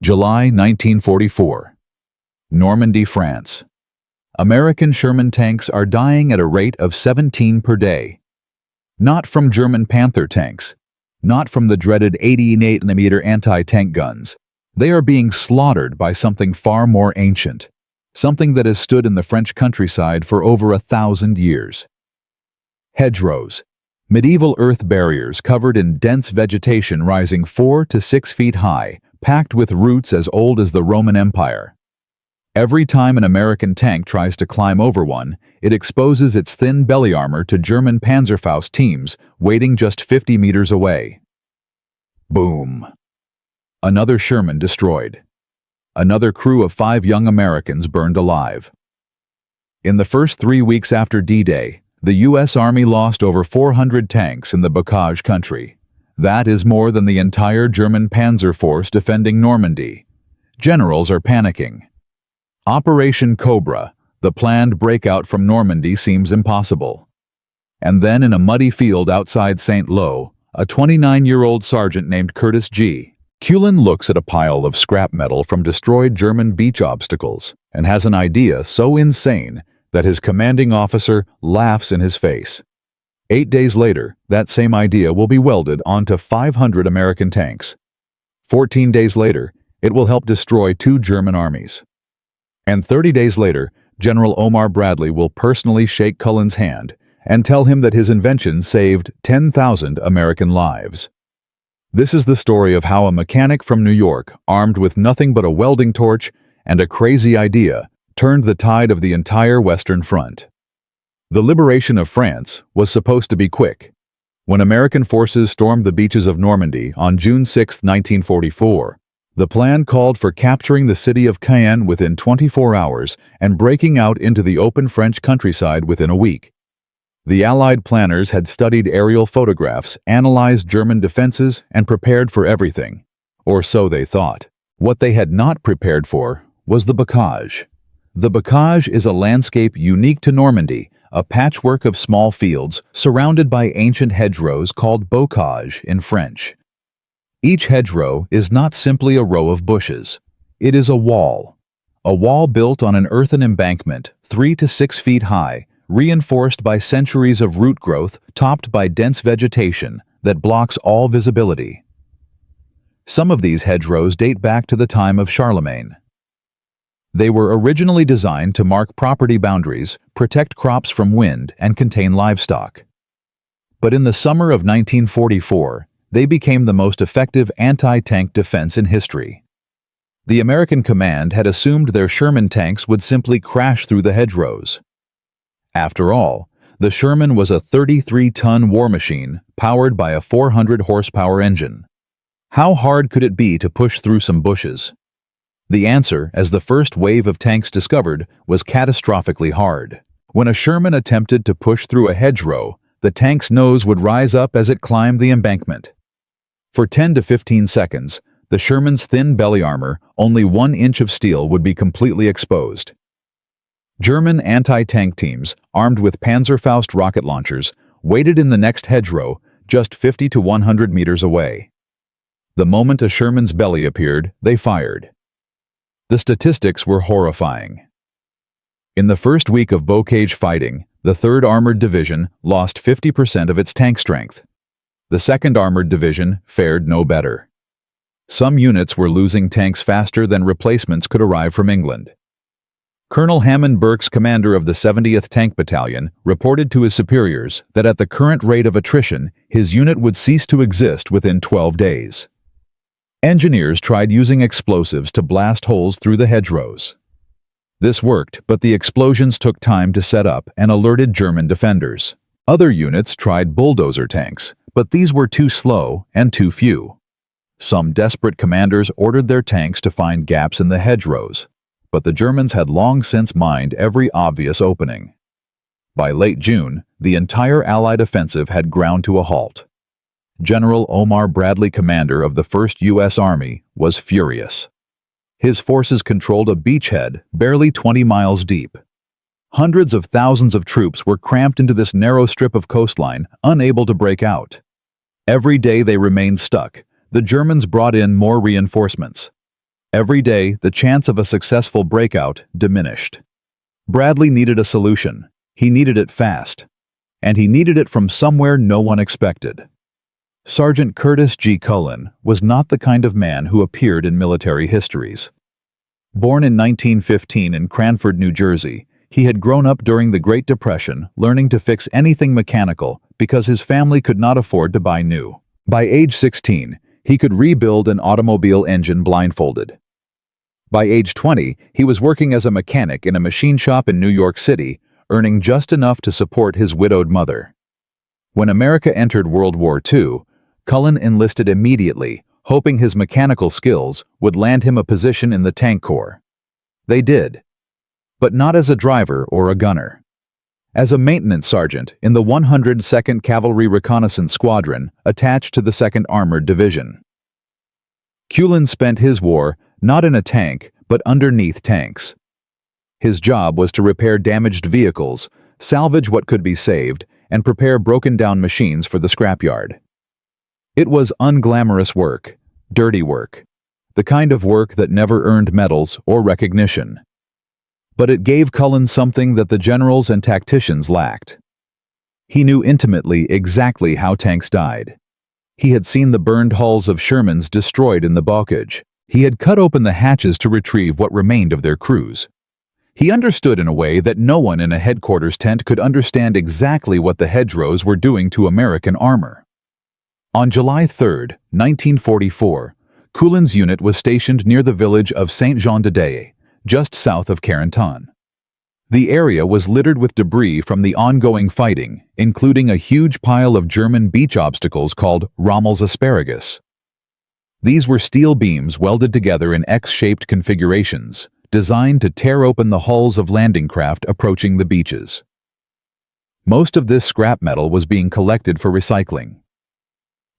July 1944. Normandy, France. American Sherman tanks are dying at a rate of 17 per day. Not from German Panther tanks, not from the dreaded 88mm anti-tank guns. They are being slaughtered by something far more ancient, something that has stood in the French countryside for over 1,000 years. Hedgerows, medieval earth barriers covered in dense vegetation rising 4 to 6 feet high, packed with roots as old as the Roman Empire. Every time an American tank tries to climb over one, it exposes its thin belly armor to German Panzerfaust teams waiting just 50 meters away. Boom. Another Sherman destroyed. Another crew of 5 young Americans burned alive. In the first 3 weeks after D-Day, the U.S. Army lost over 400 tanks in the Bastogne country. That is more than the entire German panzer force defending Normandy. Generals are panicking. Operation Cobra, the planned breakout from Normandy, seems impossible. And then in a muddy field outside St. Lo, a 29-year-old sergeant named Curtis G. Cullen looks at a pile of scrap metal from destroyed German beach obstacles and has an idea so insane that his commanding officer laughs in his face. 8 days later, that same idea will be welded onto 500 American tanks. 14 days later, it will help destroy 2 German armies. And 30 days later, General Omar Bradley will personally shake Cullen's hand and tell him that his invention saved 10,000 American lives. This is the story of how a mechanic from New York, armed with nothing but a welding torch and a crazy idea, turned the tide of the entire Western Front. The liberation of France was supposed to be quick. When American forces stormed the beaches of Normandy on June 6, 1944, the plan called for capturing the city of Caen within 24 hours and breaking out into the open French countryside within a week. The Allied planners had studied aerial photographs, analyzed German defenses, and prepared for everything. Or so they thought. What they had not prepared for was the bocage. The bocage is a landscape unique to Normandy, a patchwork of small fields surrounded by ancient hedgerows called bocage in French. Each hedgerow is not simply a row of bushes. It is a wall built on an earthen embankment 3 to 6 feet high, reinforced by centuries of root growth topped by dense vegetation that blocks all visibility. Some of these hedgerows date back to the time of Charlemagne. They were originally designed to mark property boundaries, protect crops from wind, and contain livestock. But in the summer of 1944, they became the most effective anti-tank defense in history. The American command had assumed their Sherman tanks would simply crash through the hedgerows. After all, the Sherman was a 33-ton war machine powered by a 400-horsepower engine. How hard could it be to push through some bushes? The answer, as the first wave of tanks discovered, was catastrophically hard. When a Sherman attempted to push through a hedgerow, the tank's nose would rise up as it climbed the embankment. For 10 to 15 seconds, the Sherman's thin belly armor, only 1 inch of steel, would be completely exposed. German anti-tank teams, armed with Panzerfaust rocket launchers, waited in the next hedgerow, just 50 to 100 meters away. The moment a Sherman's belly appeared, they fired. The statistics were horrifying. In the first week of bocage fighting, the 3rd Armored Division lost 50% of its tank strength. The 2nd Armored Division fared no better. Some units were losing tanks faster than replacements could arrive from England. Colonel Hammond Burke's commander of the 70th Tank Battalion reported to his superiors that at the current rate of attrition, his unit would cease to exist within 12 days. Engineers tried using explosives to blast holes through the hedgerows. This worked, but the explosions took time to set up and alerted German defenders. Other units tried bulldozer tanks, but these were too slow and too few. Some desperate commanders ordered their tanks to find gaps in the hedgerows, but the Germans had long since mined every obvious opening. By late June, the entire Allied offensive had ground to a halt. General Omar Bradley, commander of the 1st U.S. Army, was furious. His forces controlled a beachhead barely 20 miles deep. Hundreds of thousands of troops were cramped into this narrow strip of coastline, unable to break out. Every day they remained stuck, the Germans brought in more reinforcements. Every day, the chance of a successful breakout diminished. Bradley needed a solution. He needed it fast. And he needed it from somewhere no one expected. Sergeant Curtis G. Cullen was not the kind of man who appeared in military histories. Born in 1915 in Cranford, New Jersey, he had grown up during the Great Depression, learning to fix anything mechanical because his family could not afford to buy new. By age 16, he could rebuild an automobile engine blindfolded. By age 20, he was working as a mechanic in a machine shop in New York City, earning just enough to support his widowed mother. When America entered World War II, Cullen enlisted immediately, hoping his mechanical skills would land him a position in the Tank Corps. They did, but not as a driver or a gunner. As a maintenance sergeant in the 102nd Cavalry Reconnaissance Squadron attached to the 2nd Armored Division. Cullen spent his war not in a tank, but underneath tanks. His job was to repair damaged vehicles, salvage what could be saved, and prepare broken-down machines for the scrapyard. It was unglamorous work, dirty work, the kind of work that never earned medals or recognition. But it gave Cullen something that the generals and tacticians lacked. He knew intimately exactly how tanks died. He had seen the burned hulls of Shermans destroyed in the bocage. He had cut open the hatches to retrieve what remained of their crews. He understood in a way that no one in a headquarters tent could understand exactly what the hedgerows were doing to American armor. On July 3, 1944, Cullen's unit was stationed near the village of Saint-Jean-de-Dié, just south of Carentan. The area was littered with debris from the ongoing fighting, including a huge pile of German beach obstacles called Rommel's asparagus. These were steel beams welded together in X-shaped configurations, designed to tear open the hulls of landing craft approaching the beaches. Most of this scrap metal was being collected for recycling.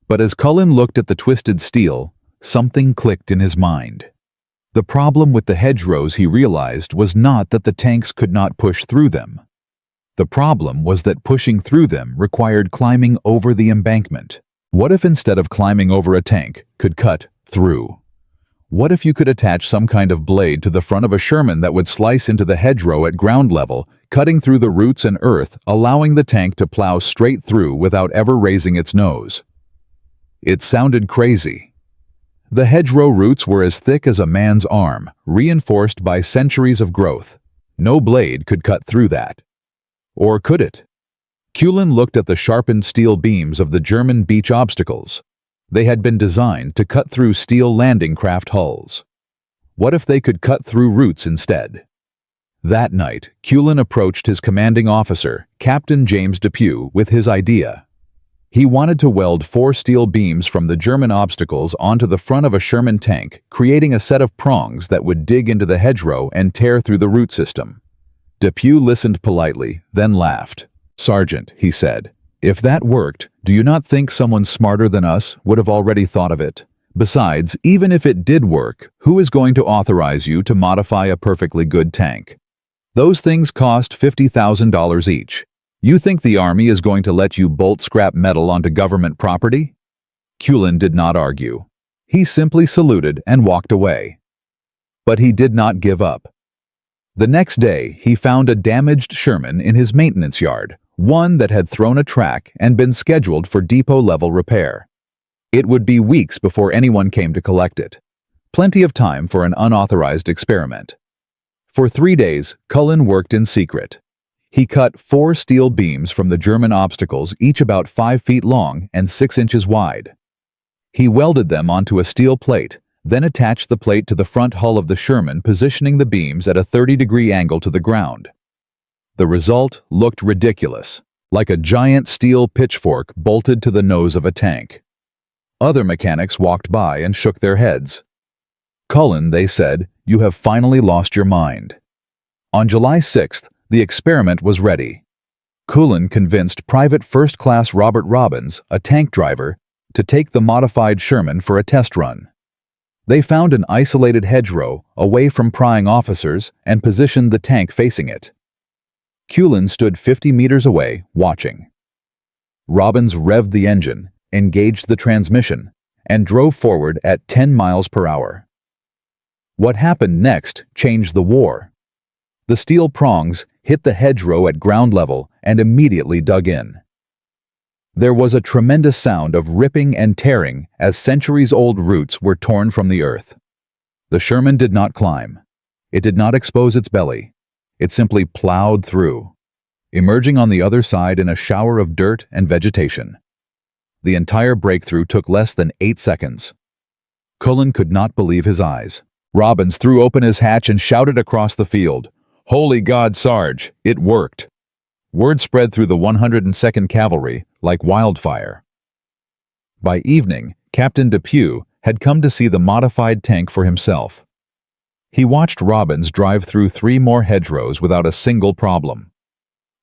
But as Cullen looked at the twisted steel, something clicked in his mind. The problem with the hedgerows, he realized, was not that the tanks could not push through them. The problem was that pushing through them required climbing over the embankment. What if instead of climbing over a tank, could cut through? What if you could attach some kind of blade to the front of a Sherman that would slice into the hedgerow at ground level, cutting through the roots and earth, allowing the tank to plow straight through without ever raising its nose? It sounded crazy. The hedgerow roots were as thick as a man's arm, reinforced by centuries of growth. No blade could cut through that. Or could it? Cullen looked at the sharpened steel beams of the German beach obstacles. They had been designed to cut through steel landing craft hulls. What if they could cut through roots instead? That night, Cullen approached his commanding officer, Captain James Depew, with his idea. He wanted to weld 4 steel beams from the German obstacles onto the front of a Sherman tank, creating a set of prongs that would dig into the hedgerow and tear through the root system. Depew listened politely, then laughed. "Sergeant," he said, "if that worked, do you not think someone smarter than us would have already thought of it? Besides, even if it did work, who is going to authorize you to modify a perfectly good tank? Those things cost $50,000 each. You think the Army is going to let you bolt scrap metal onto government property?" Cullen did not argue. He simply saluted and walked away. But he did not give up. The next day, he found a damaged Sherman in his maintenance yard, one that had thrown a track and been scheduled for depot-level repair. It would be weeks before anyone came to collect it. Plenty of time for an unauthorized experiment. For 3 days, Cullen worked in secret. He cut 4 steel beams from the German obstacles, each about 5 feet long and 6 inches wide. He welded them onto a steel plate, then attached the plate to the front hull of the Sherman, positioning the beams at a 30-degree angle to the ground. The result looked ridiculous, like a giant steel pitchfork bolted to the nose of a tank. Other mechanics walked by and shook their heads. "Cullen," they said, "you have finally lost your mind." On July 6th, the experiment was ready. Cullen convinced Private First Class Robert Robbins, a tank driver, to take the modified Sherman for a test run. They found an isolated hedgerow away from prying officers and positioned the tank facing it. Cullen stood 50 meters away, watching. Robbins revved the engine, engaged the transmission, and drove forward at 10 miles per hour. What happened next changed the war. The steel prongs hit the hedgerow at ground level and immediately dug in. There was a tremendous sound of ripping and tearing as centuries-old roots were torn from the earth. The Sherman did not climb. It did not expose its belly. It simply plowed through, emerging on the other side in a shower of dirt and vegetation. The entire breakthrough took less than 8 seconds. Cullen could not believe his eyes. Robbins threw open his hatch and shouted across the field, "Holy God, Sarge, it worked!" Word spread through the 102nd Cavalry like wildfire. By evening, Captain Depew had come to see the modified tank for himself. He watched Robbins drive through 3 more hedgerows without a single problem.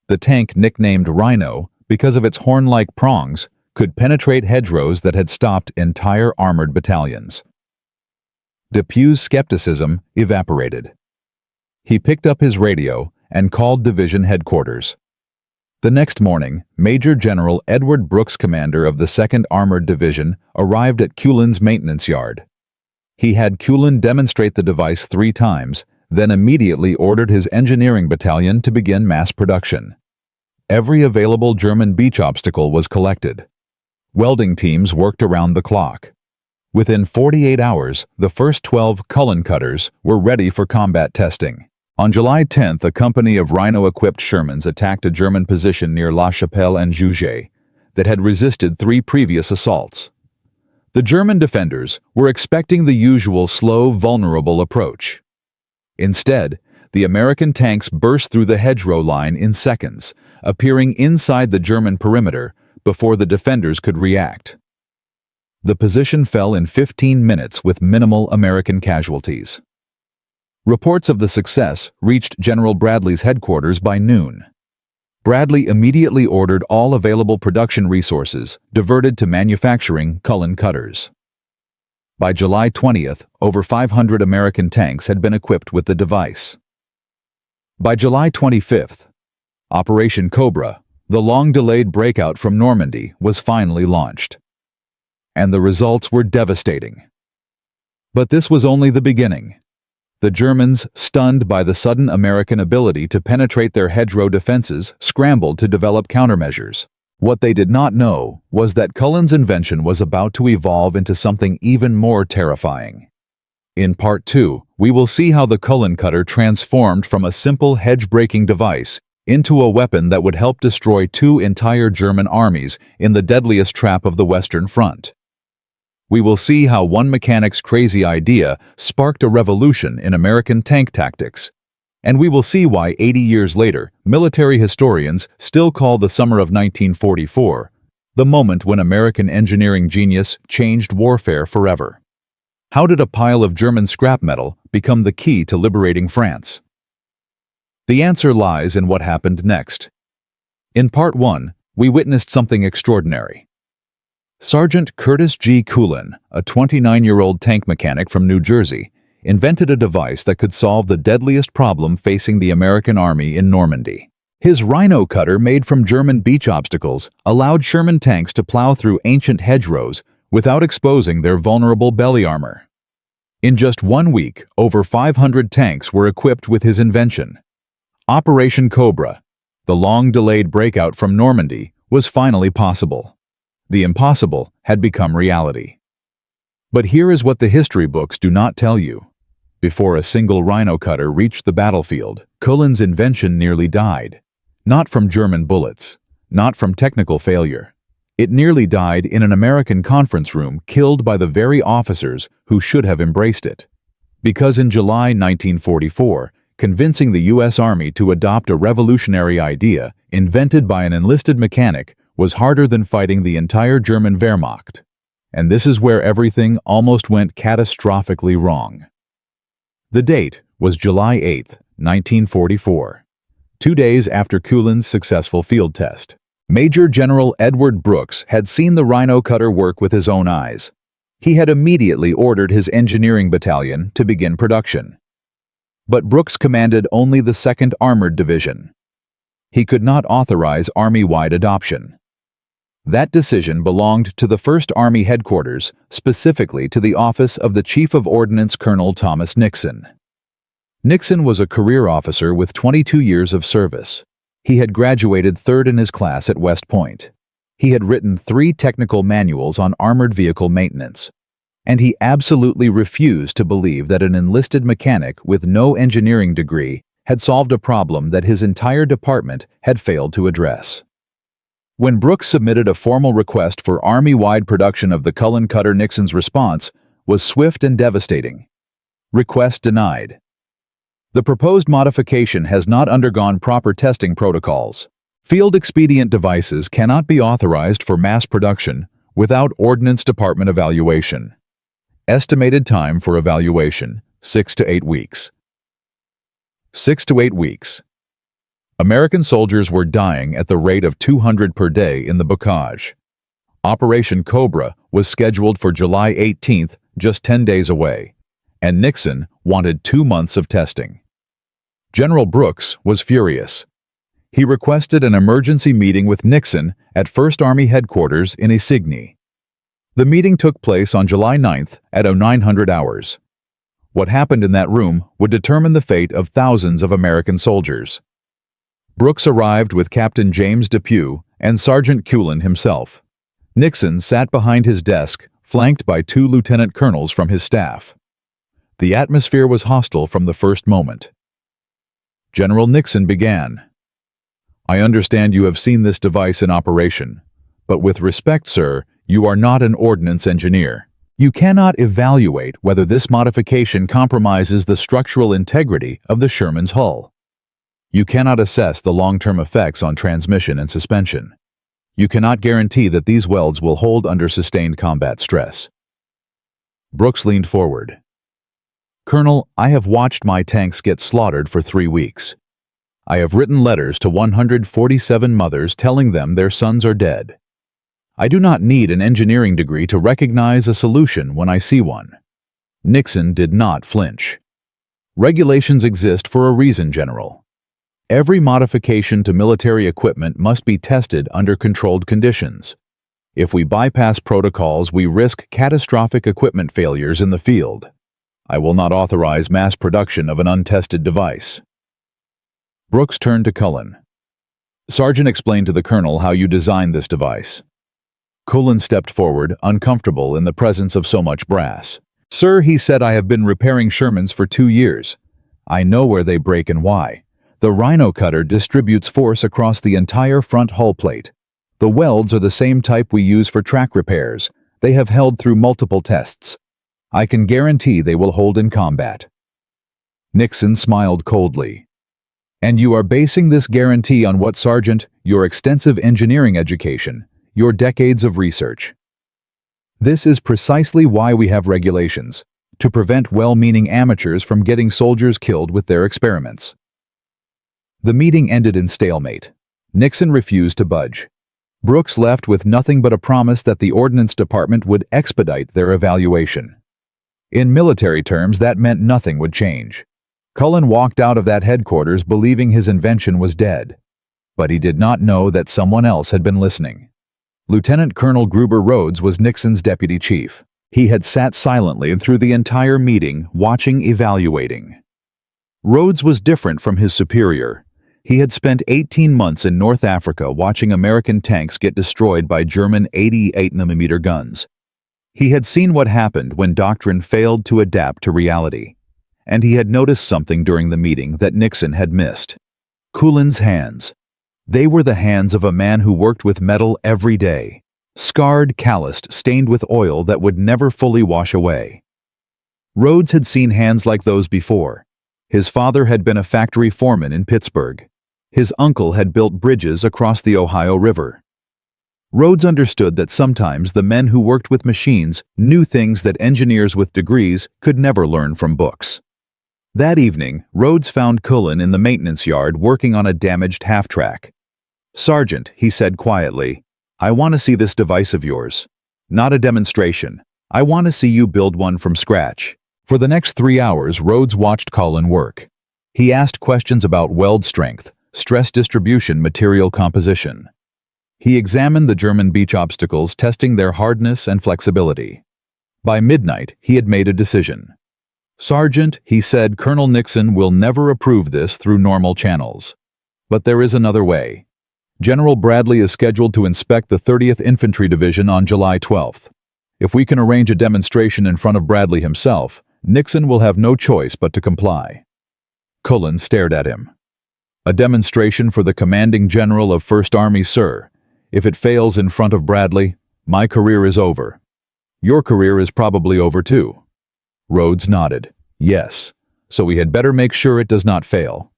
The tank, nicknamed Rhino because of its horn-like prongs, could penetrate hedgerows that had stopped entire armored battalions. Depew's skepticism evaporated. He picked up his radio and called division headquarters. The next morning, Major General Edward Brooks, commander of the 2nd Armored Division, arrived at Cullen's maintenance yard. He had Cullen demonstrate the device 3 times, then immediately ordered his engineering battalion to begin mass production. Every available German beach obstacle was collected. Welding teams worked around the clock. Within 48 hours, the first 12 Cullen cutters were ready for combat testing. On July 10th, a company of Rhino-equipped Shermans attacked a German position near La Chapelle and Juget that had resisted 3 previous assaults. The German defenders were expecting the usual slow, vulnerable approach. Instead, the American tanks burst through the hedgerow line in seconds, appearing inside the German perimeter before the defenders could react. The position fell in 15 minutes with minimal American casualties. Reports of the success reached General Bradley's headquarters by noon. Bradley immediately ordered all available production resources diverted to manufacturing Cullen cutters. By July 20th, over 500 American tanks had been equipped with the device. By July 25th, Operation Cobra, the long-delayed breakout from Normandy, was finally launched. And the results were devastating. But this was only the beginning. The Germans, stunned by the sudden American ability to penetrate their hedgerow defenses, scrambled to develop countermeasures. What they did not know was that Cullen's invention was about to evolve into something even more terrifying. In Part 2, we will see how the Cullen cutter transformed from a simple hedge-breaking device into a weapon that would help destroy 2 entire German armies in the deadliest trap of the Western Front. We will see how one mechanic's crazy idea sparked a revolution in American tank tactics. And we will see why 80 years later, military historians still call the summer of 1944 the moment when American engineering genius changed warfare forever. How did a pile of German scrap metal become the key to liberating France? The answer lies in what happened next. In Part 1, we witnessed something extraordinary. Sergeant Curtis G. Cullen, a 29-year-old tank mechanic from New Jersey, invented a device that could solve the deadliest problem facing the American Army in Normandy. His Rhino cutter, made from German beach obstacles, allowed Sherman tanks to plow through ancient hedgerows without exposing their vulnerable belly armor. In just 1 week, over 500 tanks were equipped with his invention. Operation Cobra, the long-delayed breakout from Normandy, was finally possible. The impossible had become reality. But here is what the history books do not tell you. Before a single Rhino cutter reached the battlefield, Cullen's invention nearly died. Not from German bullets, not from technical failure. It nearly died in an American conference room, killed by the very officers who should have embraced it. Because in July 1944, convincing the U.S. Army to adopt a revolutionary idea invented by an enlisted mechanic was harder than fighting the entire German Wehrmacht. And this is where everything almost went catastrophically wrong. The date was July 8, 1944, 2 days after Cullen's successful field test. Major General Edward Brooks had seen the Rhino cutter work with his own eyes. He had immediately ordered his engineering battalion to begin production. But Brooks commanded only the 2nd Armored Division. He could not authorize Army-wide adoption. That decision belonged to the 1st Army Headquarters, specifically to the office of the Chief of Ordnance Colonel Thomas Nixon. Nixon was a career officer with 22 years of service. He had graduated 3rd in his class at West Point. He had written 3 technical manuals on armored vehicle maintenance. And he absolutely refused to believe that an enlisted mechanic with no engineering degree had solved a problem that his entire department had failed to address. When Brooks submitted a formal request for Army-wide production of the Cullen cutter, Nixon's response was swift and devastating. Request denied. The proposed modification has not undergone proper testing protocols. Field expedient devices cannot be authorized for mass production without Ordnance Department evaluation. Estimated time for evaluation, 6 to 8 weeks. 6 to 8 weeks. American soldiers were dying at the rate of 200 per day in the Bocage. Operation Cobra was scheduled for July 18th, just 10 days away, and Nixon wanted 2 months of testing. General Brooks was furious. He requested an emergency meeting with Nixon at 1st Army Headquarters in Isigny. The meeting took place on July 9th at 0900 hours. What happened in that room would determine the fate of thousands of American soldiers. Brooks arrived with Captain James Depew and Sergeant Cullen himself. Nixon sat behind his desk, flanked by 2 lieutenant colonels from his staff. The atmosphere was hostile from the first moment. General Nixon began. "I understand you have seen this device in operation, but with respect, sir, you are not an ordnance engineer. You cannot evaluate whether this modification compromises the structural integrity of the Sherman's hull. You cannot assess the long-term effects on transmission and suspension. You cannot guarantee that these welds will hold under sustained combat stress." Brooks leaned forward. "Colonel, I have watched my tanks get slaughtered for 3 weeks. I have written letters to 147 mothers telling them their sons are dead. I do not need an engineering degree to recognize a solution when I see one." Nixon did not flinch. "Regulations exist for a reason, General. Every modification to military equipment must be tested under controlled conditions. If we bypass protocols, we risk catastrophic equipment failures in the field. I will not authorize mass production of an untested device." Brooks turned to Cullen. "Sergeant, explain to the colonel how you designed this device." Cullen stepped forward, uncomfortable in the presence of so much brass. "Sir," he said, "I have been repairing Shermans for 2 years. I know where they break and why. The Rhino cutter distributes force across the entire front hull plate. The welds are the same type we use for track repairs. They have held through multiple tests. I can guarantee they will hold in combat." Nixon smiled coldly. "And you are basing this guarantee on what, Sergeant? Your extensive engineering education, your decades of research." "This is precisely why we have regulations, to prevent well-meaning amateurs from getting soldiers killed with their experiments." The meeting ended in stalemate. Nixon refused to budge. Brooks left with nothing but a promise that the Ordnance Department would expedite their evaluation. In military terms, that meant nothing would change. Cullen walked out of that headquarters believing his invention was dead. But he did not know that someone else had been listening. Lieutenant Colonel Gruber Rhodes was Nixon's deputy chief. He had sat silently through the entire meeting, watching, evaluating. Rhodes was different from his superior. He had spent 18 months in North Africa watching American tanks get destroyed by German 88mm guns. He had seen what happened when doctrine failed to adapt to reality. And he had noticed something during the meeting that Nixon had missed. Cullen's hands. They were the hands of a man who worked with metal every day. Scarred, calloused, stained with oil that would never fully wash away. Rhodes had seen hands like those before. His father had been a factory foreman in Pittsburgh. His uncle had built bridges across the Ohio River. Rhodes understood that sometimes the men who worked with machines knew things that engineers with degrees could never learn from books. That evening, Rhodes found Cullen in the maintenance yard working on a damaged half-track. "Sergeant," he said quietly, "I want to see this device of yours. Not a demonstration. I want to see you build one from scratch." For the next 3 hours, Rhodes watched Cullen work. He asked questions about weld strength, stress distribution, material composition. He examined the German beach obstacles, testing their hardness and flexibility. By midnight, he had made a decision. "Sergeant," he said, "Colonel Nixon will never approve this through normal channels. But there is another way. General Bradley is scheduled to inspect the 30th Infantry Division on July 12th. If we can arrange a demonstration in front of Bradley himself, Nixon will have no choice but to comply." Cullen stared at him. "A demonstration for the commanding general of First Army, sir. If it fails in front of Bradley, my career is over. Your career is probably over too." Rhodes nodded. "Yes, so we had better make sure it does not fail."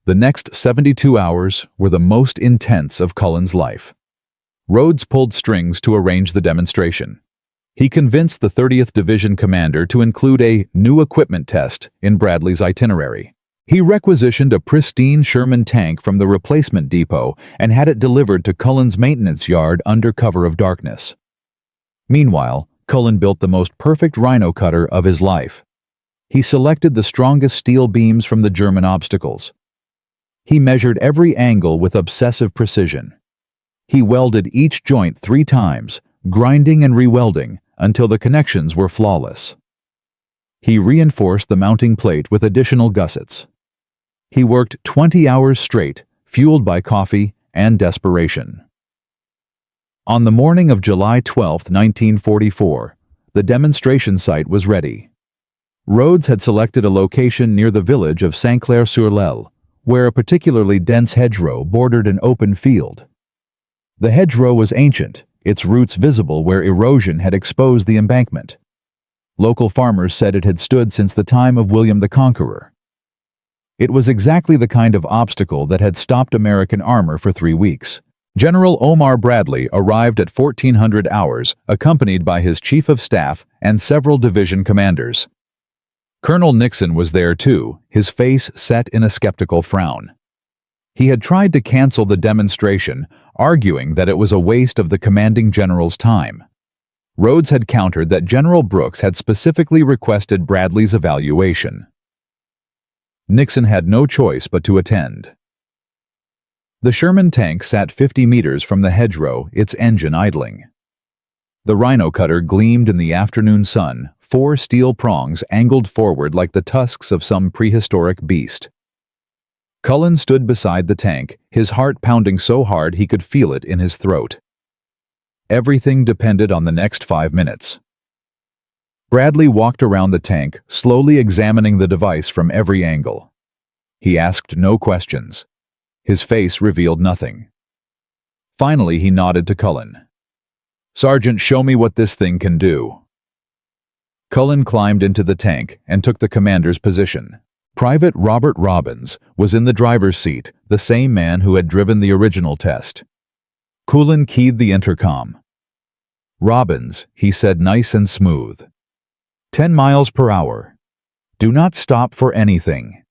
The next 72 hours were the most intense of Cullen's life. Rhodes pulled strings to arrange the demonstration. He convinced the 30th Division commander to include a new equipment test in Bradley's itinerary. He requisitioned a pristine Sherman tank from the replacement depot and had it delivered to Cullen's maintenance yard under cover of darkness. Meanwhile, Cullen built the most perfect rhino cutter of his life. He selected the strongest steel beams from the German obstacles. He measured every angle with obsessive precision. He welded each joint 3 times, grinding and rewelding until the connections were flawless. He reinforced the mounting plate with additional gussets. He worked 20 hours straight, fueled by coffee and desperation. On the morning of July 12, 1944, the demonstration site was ready. Rhodes had selected a location near the village of Saint-Clair-sur-l'Elle, where a particularly dense hedgerow bordered an open field. The hedgerow was ancient, its roots visible where erosion had exposed the embankment. Local farmers said it had stood since the time of William the Conqueror. It was exactly the kind of obstacle that had stopped American armor for 3 weeks. General Omar Bradley arrived at 1400 hours, accompanied by his chief of staff and several division commanders. Colonel Nixon was there too, his face set in a skeptical frown. He had tried to cancel the demonstration, arguing that it was a waste of the commanding general's time. Rhodes had countered that General Brooks had specifically requested Bradley's evaluation. Nixon had no choice but to attend. The Sherman tank sat 50 meters from the hedgerow, its engine idling. The rhino cutter gleamed in the afternoon sun, 4 steel prongs angled forward like the tusks of some prehistoric beast. Cullen stood beside the tank, his heart pounding so hard he could feel it in his throat. Everything depended on the next 5 minutes. Bradley walked around the tank, slowly examining the device from every angle. He asked no questions. His face revealed nothing. Finally, he nodded to Cullen. "Sergeant, show me what this thing can do." Cullen climbed into the tank and took the commander's position. Private Robert Robbins was in the driver's seat, the same man who had driven the original test. Cullen keyed the intercom. "Robbins," he said, nice and smooth. 10 miles per hour. Do not stop for anything."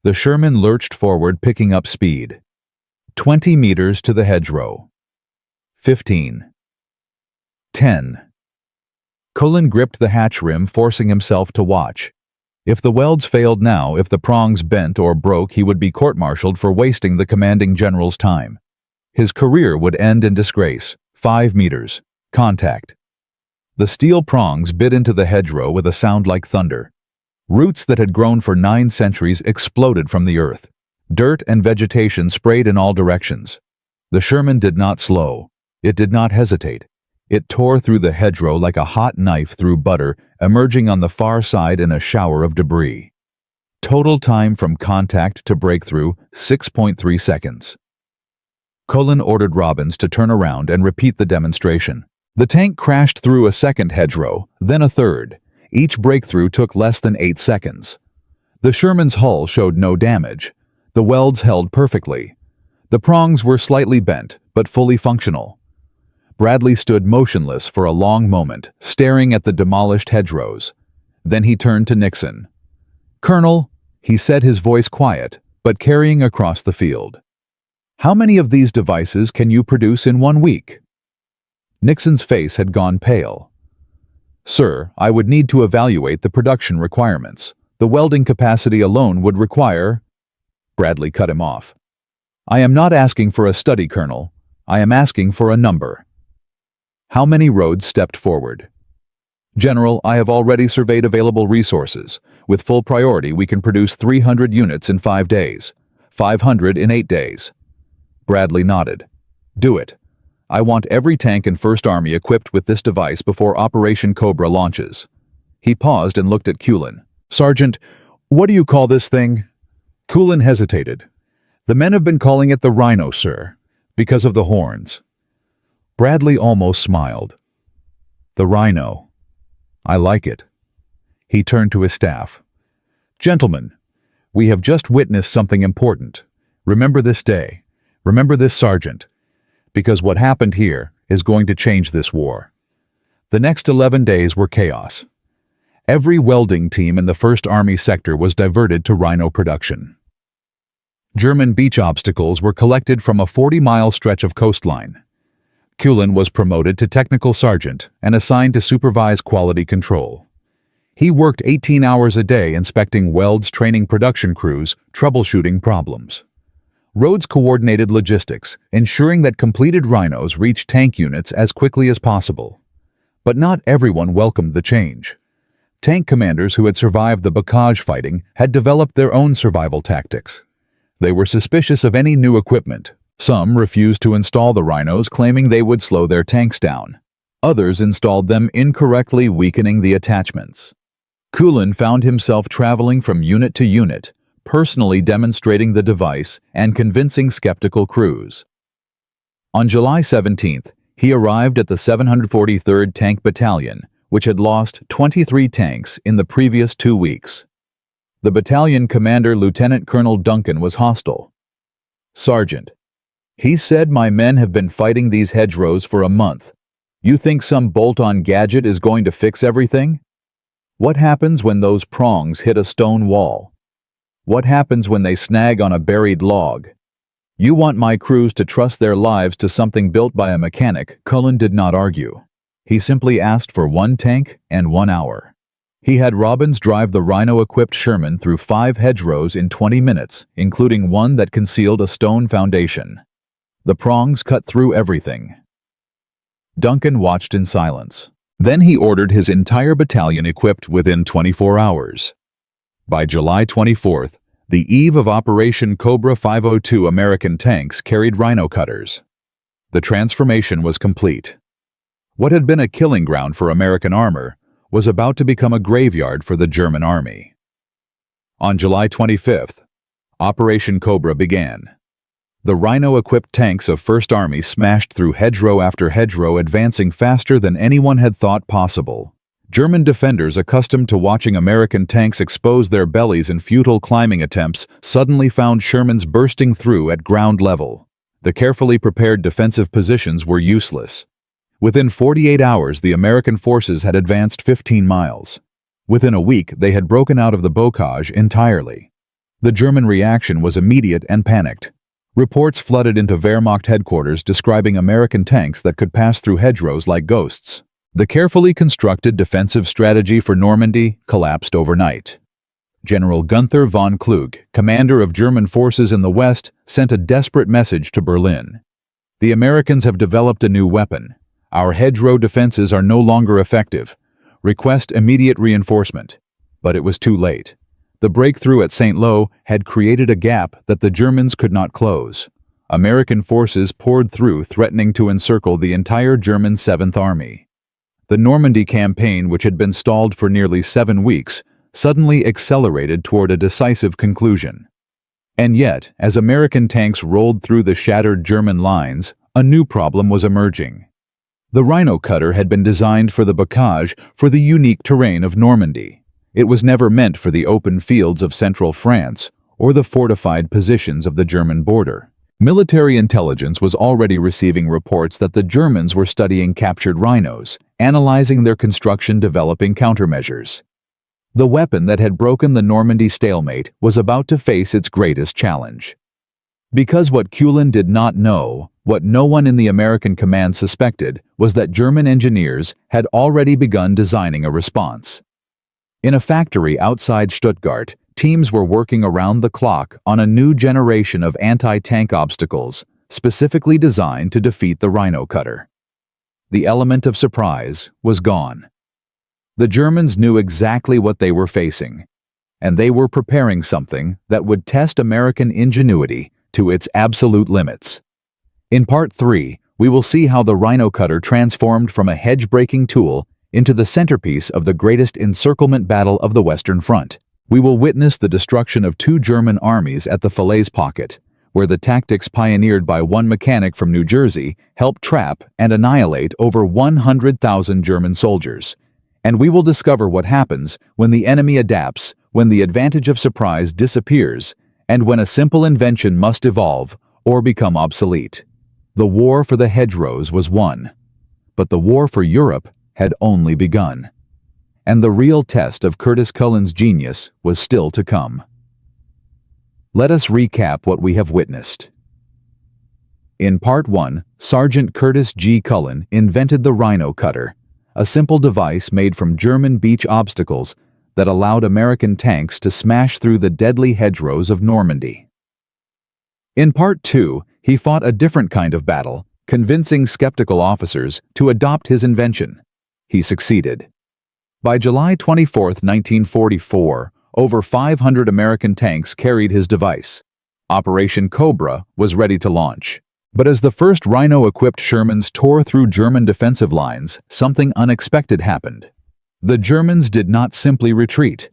The Sherman lurched forward, picking up speed. 20 meters to the hedgerow. 15. 10. Cullen gripped the hatch rim, forcing himself to watch. If the welds failed now, if the prongs bent or broke, he would be court-martialed for wasting the commanding general's time. His career would end in disgrace. 5 meters. Contact. The steel prongs bit into the hedgerow with a sound like thunder. Roots that had grown for 9 centuries exploded from the earth. Dirt and vegetation sprayed in all directions. The Sherman did not slow. It did not hesitate. It tore through the hedgerow like a hot knife through butter, emerging on the far side in a shower of debris. Total time from contact to breakthrough, 6.3 seconds. Cullen ordered Robbins to turn around and repeat the demonstration. The tank crashed through a second hedgerow, then a third. Each breakthrough took less than 8 seconds. The Sherman's hull showed no damage. The welds held perfectly. The prongs were slightly bent, but fully functional. Bradley stood motionless for a long moment, staring at the demolished hedgerows. Then he turned to Nixon. "Colonel," he said, his voice quiet, but carrying across the field. "How many of these devices can you produce in 1 week?" Nixon's face had gone pale. "Sir, I would need to evaluate the production requirements. The welding capacity alone would require—" Bradley cut him off. "I am not asking for a study, Colonel. I am asking for a number." How many roads stepped forward? "General, I have already surveyed available resources. With full priority, we can produce 300 units in 5 days, 500 in 8 days. Bradley nodded. "Do it. I want every tank in First Army equipped with this device before Operation Cobra launches." He paused and looked at Cullen. "Sergeant, what do you call this thing?" Cullen hesitated. "The men have been calling it the Rhino, sir, because of the horns." Bradley almost smiled. "The Rhino. I like it." He turned to his staff. "Gentlemen, we have just witnessed something important. Remember this day. Remember this sergeant. Because what happened here is going to change this war." The next 11 days were chaos. Every welding team in the First Army sector was diverted to Rhino production. German beach obstacles were collected from a 40-mile stretch of coastline. Cullen was promoted to technical sergeant and assigned to supervise quality control. He worked 18 hours a day inspecting welds, training production crews, troubleshooting problems. Rhodes coordinated logistics, ensuring that completed Rhinos reached tank units as quickly as possible. But not everyone welcomed the change. Tank commanders who had survived the Bastogne fighting had developed their own survival tactics. They were suspicious of any new equipment. Some refused to install the Rhinos, claiming they would slow their tanks down. Others installed them incorrectly, weakening the attachments. Cullen found himself traveling from unit to unit, personally demonstrating the device and convincing skeptical crews. On July 17th, he arrived at the 743rd Tank Battalion, which had lost 23 tanks in the previous 2 weeks. The battalion commander, Lieutenant Colonel Duncan, was hostile. "Sergeant, he said my men have been fighting these hedgerows for a month. You think some bolt-on gadget is going to fix everything? What happens when those prongs hit a stone wall? What happens when they snag on a buried log? You want my crews to trust their lives to something built by a mechanic." Cullen did not argue. He simply asked for 1 tank and 1 hour. He had Robbins drive the Rhino-equipped Sherman through 5 hedgerows in 20 minutes, including one that concealed a stone foundation. The prongs cut through everything. Duncan watched in silence. Then he ordered his entire battalion equipped within 24 hours. By July 24th, the eve of Operation Cobra, 502 American tanks carried Rhino cutters. The transformation was complete. What had been a killing ground for American armor was about to become a graveyard for the German army. On July 25th, Operation Cobra began. The Rhino-equipped tanks of First Army smashed through hedgerow after hedgerow, advancing faster than anyone had thought possible. German defenders, accustomed to watching American tanks expose their bellies in futile climbing attempts, suddenly found Shermans bursting through at ground level. The carefully prepared defensive positions were useless. Within 48 hours, the American forces had advanced 15 miles. Within a week, they had broken out of the bocage entirely. The German reaction was immediate and panicked. Reports flooded into Wehrmacht headquarters describing American tanks that could pass through hedgerows like ghosts. The carefully constructed defensive strategy for Normandy collapsed overnight. General Gunther von Kluge, commander of German forces in the West, sent a desperate message to Berlin. "The Americans have developed a new weapon. Our hedgerow defenses are no longer effective. Request immediate reinforcement." But it was too late. The breakthrough at St. Lo had created a gap that the Germans could not close. American forces poured through, threatening to encircle the entire German 7th Army. The Normandy campaign, which had been stalled for nearly 7 weeks, suddenly accelerated toward a decisive conclusion. And yet, as American tanks rolled through the shattered German lines, a new problem was emerging. The Rhino cutter had been designed for the bocage, for the unique terrain of Normandy. It was never meant for the open fields of central France or the fortified positions of the German border. Military intelligence was already receiving reports that the Germans were studying captured Rhinos, analyzing their construction, developing countermeasures. The weapon that had broken the Normandy stalemate was about to face its greatest challenge. Because what Cullen did not know, what no one in the American command suspected, was that German engineers had already begun designing a response. In a factory outside Stuttgart, teams were working around the clock on a new generation of anti-tank obstacles, specifically designed to defeat the Rhino cutter. The element of surprise was gone. The Germans knew exactly what they were facing, and they were preparing something that would test American ingenuity to its absolute limits. In Part 3, we will see how the Rhino cutter transformed from a hedge-breaking tool into the centerpiece of the greatest encirclement battle of the Western Front. We will witness the destruction of 2 German armies at the Falaise Pocket, where the tactics pioneered by one mechanic from New Jersey helped trap and annihilate over 100,000 German soldiers. And we will discover what happens when the enemy adapts, when the advantage of surprise disappears, and when a simple invention must evolve or become obsolete. The war for the hedgerows was won, but the war for Europe had only begun. And the real test of Curtis Cullen's genius was still to come. Let us recap what we have witnessed. In Part 1, Sergeant Curtis G. Cullen invented the Rhino cutter, a simple device made from German beach obstacles that allowed American tanks to smash through the deadly hedgerows of Normandy. In Part 2, he fought a different kind of battle, convincing skeptical officers to adopt his invention. He succeeded. By July 24, 1944, over 500 American tanks carried his device. Operation Cobra was ready to launch. But as the first Rhino-equipped Shermans tore through German defensive lines, something unexpected happened. The Germans did not simply retreat.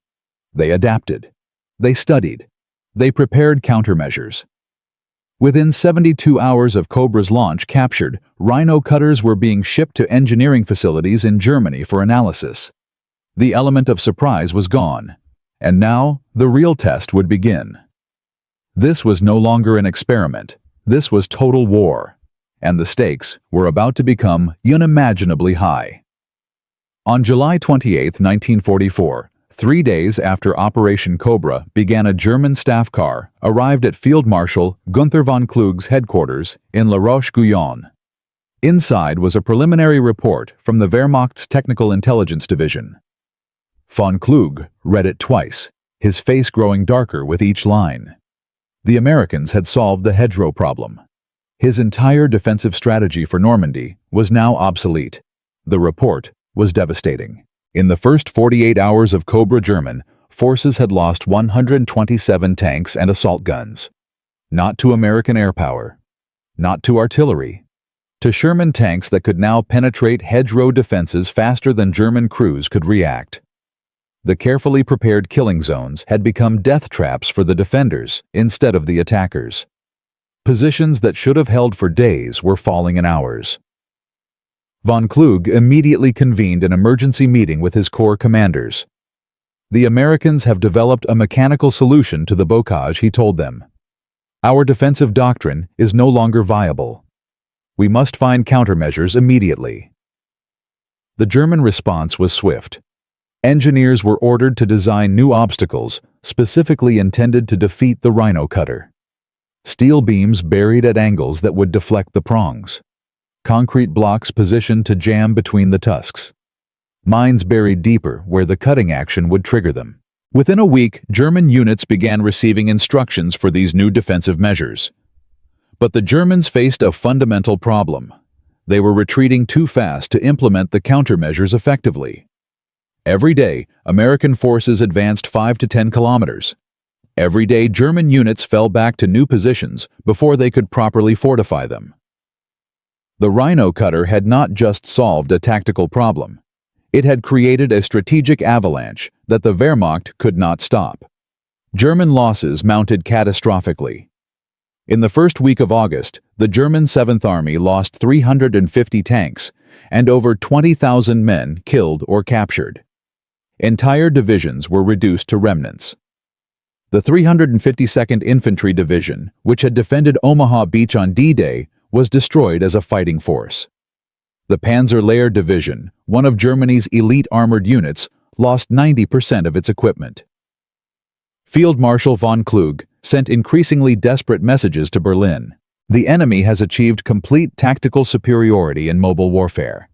They adapted. They studied. They prepared countermeasures. Within 72 hours of Cobra's launch captured, Rhino cutters were being shipped to engineering facilities in Germany for analysis. The element of surprise was gone, and now the real test would begin. This was no longer an experiment. This was total war, and the stakes were about to become unimaginably high. On July 28, 1944, 3 days after Operation Cobra began, a German staff car arrived at Field Marshal Gunther von Klug's headquarters in La Roche-Guyon. Inside was a preliminary report from the Wehrmacht's Technical Intelligence Division. Von Klug read it twice, his face growing darker with each line. The Americans had solved the hedgerow problem. His entire defensive strategy for Normandy was now obsolete. The report was devastating. In the first 48 hours of Cobra, German forces had lost 127 tanks and assault guns. Not to American air power, not to artillery, to Sherman tanks that could now penetrate hedgerow defenses faster than German crews could react. The carefully prepared killing zones had become death traps for the defenders instead of the attackers. Positions that should have held for days were falling in hours. Von Klug immediately convened an emergency meeting with his corps commanders. The Americans have developed a mechanical solution to the bocage, he told them. Our defensive doctrine is no longer viable. We must find countermeasures immediately. The German response was swift. Engineers were ordered to design new obstacles specifically intended to defeat the Rhino cutter. Steel beams buried at angles that would deflect the prongs. Concrete blocks positioned to jam between the tusks. Mines buried deeper where the cutting action would trigger them. Within a week, German units began receiving instructions for these new defensive measures. But the Germans faced a fundamental problem. They were retreating too fast to implement the countermeasures effectively. Every day, American forces advanced 5 to 10 kilometers. Every day, German units fell back to new positions before they could properly fortify them. The Rhino cutter had not just solved a tactical problem. It had created a strategic avalanche that the Wehrmacht could not stop. German losses mounted catastrophically. In the first week of August, the German 7th Army lost 350 tanks and over 20,000 men killed or captured. Entire divisions were reduced to remnants. The 352nd Infantry Division, which had defended Omaha Beach on D-Day, was destroyed as a fighting force. The Panzer-Lehr Division, one of Germany's elite armored units, lost 90% of its equipment. Field Marshal von Klug sent increasingly desperate messages to Berlin. The enemy has achieved complete tactical superiority in mobile warfare.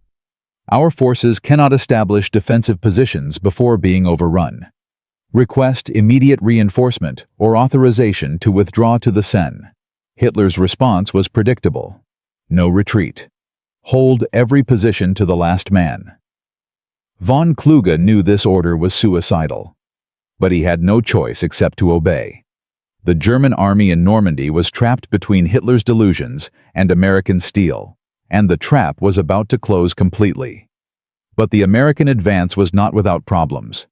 Our forces cannot establish defensive positions before being overrun. Request immediate reinforcement or authorization to withdraw to the Seine. Hitler's response was predictable. No retreat. Hold every position to the last man. Von Kluge knew this order was suicidal, but he had no choice except to obey. The German army in Normandy was trapped between Hitler's delusions and American steel, and the trap was about to close completely. But the American advance was not without problems.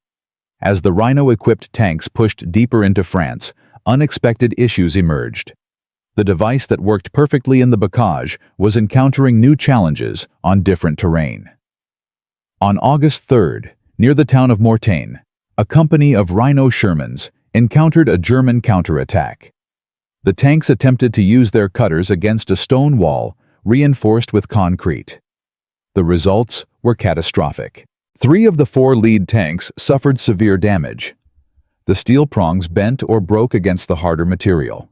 As the Rhino-equipped tanks pushed deeper into France, unexpected issues emerged. The device that worked perfectly in the bocage was encountering new challenges on different terrain. On August 3rd, near the town of Mortagne, a company of Rhino Shermans encountered a German counterattack. The tanks attempted to use their cutters against a stone wall reinforced with concrete. The results were catastrophic. 3 of the 4 lead tanks suffered severe damage. The steel prongs bent or broke against the harder material.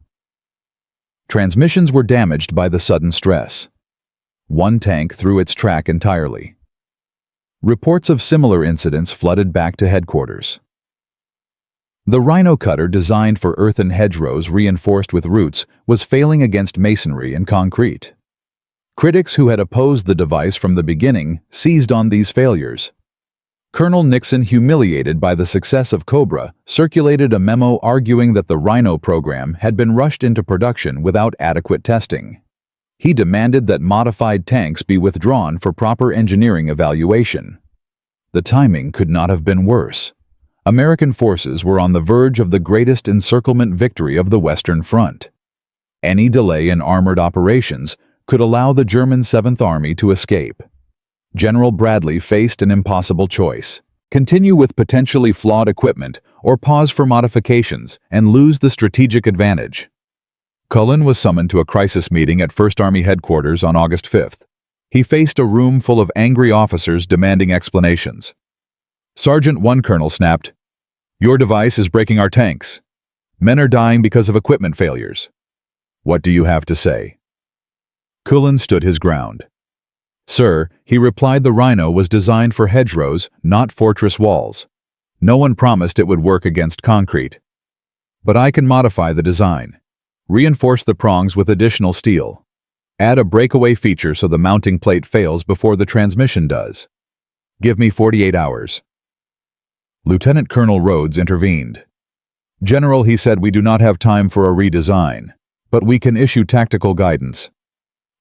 Transmissions were damaged by the sudden stress. 1 tank threw its track entirely. Reports of similar incidents flooded back to headquarters. The Rhino cutter, designed for earthen hedgerows reinforced with roots, was failing against masonry and concrete. Critics who had opposed the device from the beginning seized on these failures. Colonel Nixon, humiliated by the success of Cobra, circulated a memo arguing that the Rhino program had been rushed into production without adequate testing. He demanded that modified tanks be withdrawn for proper engineering evaluation. The timing could not have been worse. American forces were on the verge of the greatest encirclement victory of the Western Front. Any delay in armored operations could allow the German 7th Army to escape. General Bradley faced an impossible choice: continue with potentially flawed equipment or pause for modifications and lose the strategic advantage. Cullen was summoned to a crisis meeting at 1st Army headquarters on August 5th. He faced a room full of angry officers demanding explanations. Sergeant 1 Colonel snapped, "Your device is breaking our tanks. Men are dying because of equipment failures. What do you have to say?" Cullen stood his ground. "Sir," he replied, "the Rhino was designed for hedgerows, not fortress walls. No one promised it would work against concrete. But I can modify the design. Reinforce the prongs with additional steel. Add a breakaway feature so the mounting plate fails before the transmission does. Give me 48 hours. Lieutenant Colonel Rhodes intervened. "General," he said, "we do not have time for a redesign, but we can issue tactical guidance.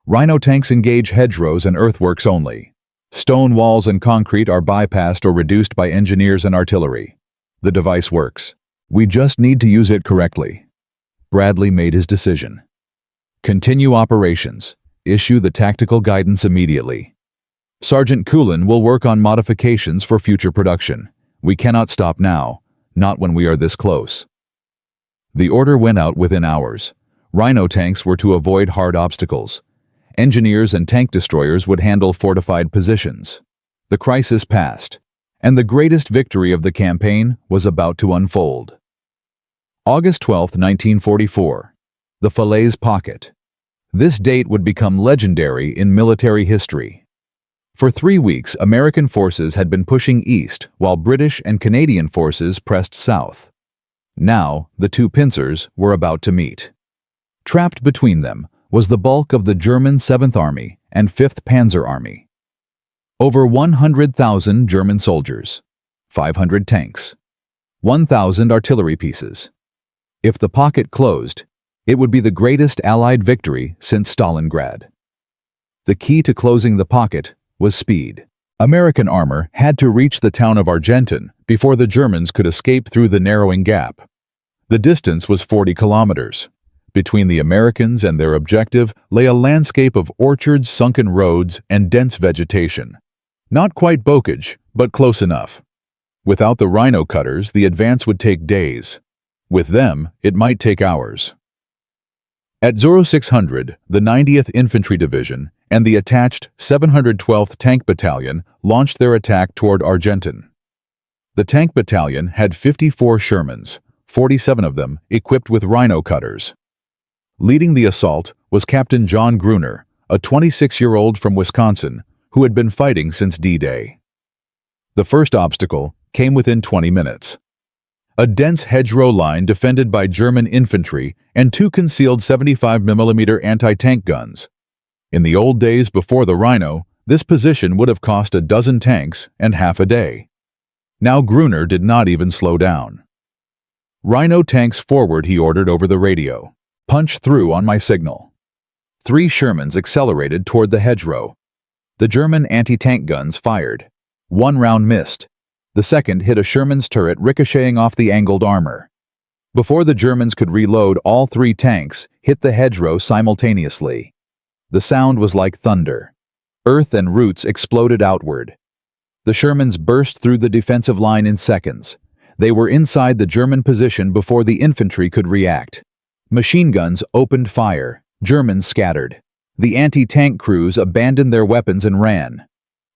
Rhino tanks engage hedgerows and earthworks only. Stone walls and concrete are bypassed or reduced by engineers and artillery. The device works. We just need to use it correctly." Bradley made his decision. "Continue operations. Issue the tactical guidance immediately. Sergeant Cullen will work on modifications for future production. We cannot stop now, not when we are this close." The order went out within hours. Rhino tanks were to avoid hard obstacles. Engineers and tank destroyers would handle fortified positions. The crisis passed, and the greatest victory of the campaign was about to unfold. August 12, 1944. The Falaise Pocket. This date would become legendary in military history. For 3 weeks, American forces had been pushing east, while British and Canadian forces pressed south. Now, the two pincers were about to meet. Trapped between them was the bulk of the German 7th Army and 5th Panzer Army. Over 100,000 German soldiers, 500 tanks, 1,000 artillery pieces. If the pocket closed, it would be the greatest Allied victory since Stalingrad. The key to closing the pocket was speed. American armor had to reach the town of Argenton before the Germans could escape through the narrowing gap. The distance was 40 kilometers. Between the Americans and their objective lay a landscape of orchards, sunken roads, and dense vegetation. Not quite bocage, but close enough. Without the Rhino cutters, the advance would take days. With them, it might take hours. At 0600, the 90th Infantry Division and the attached 712th Tank Battalion launched their attack toward Argenton. The Tank Battalion had 54 Shermans, 47 of them equipped with Rhino cutters. Leading the assault was Captain John Gruner, a 26-year-old from Wisconsin who had been fighting since D-Day. The first obstacle came within 20 minutes. A dense hedgerow line defended by German infantry and two concealed 75mm anti-tank guns. In the old days before the Rhino, this position would have cost a dozen tanks and half a day. Now Gruner did not even slow down. "Rhino tanks forward," he ordered over the radio. "Punch through on my signal." 3 Shermans accelerated toward the hedgerow. The German anti-tank guns fired. 1 round missed. The second hit a Sherman's turret ricocheting off the angled armor. Before the Germans could reload, all 3 tanks hit the hedgerow simultaneously. The sound was like thunder. Earth and roots exploded outward. The Shermans burst through the defensive line in seconds. They were inside the German position before the infantry could react. Machine guns opened fire. Germans scattered. The anti-tank crews abandoned their weapons and ran.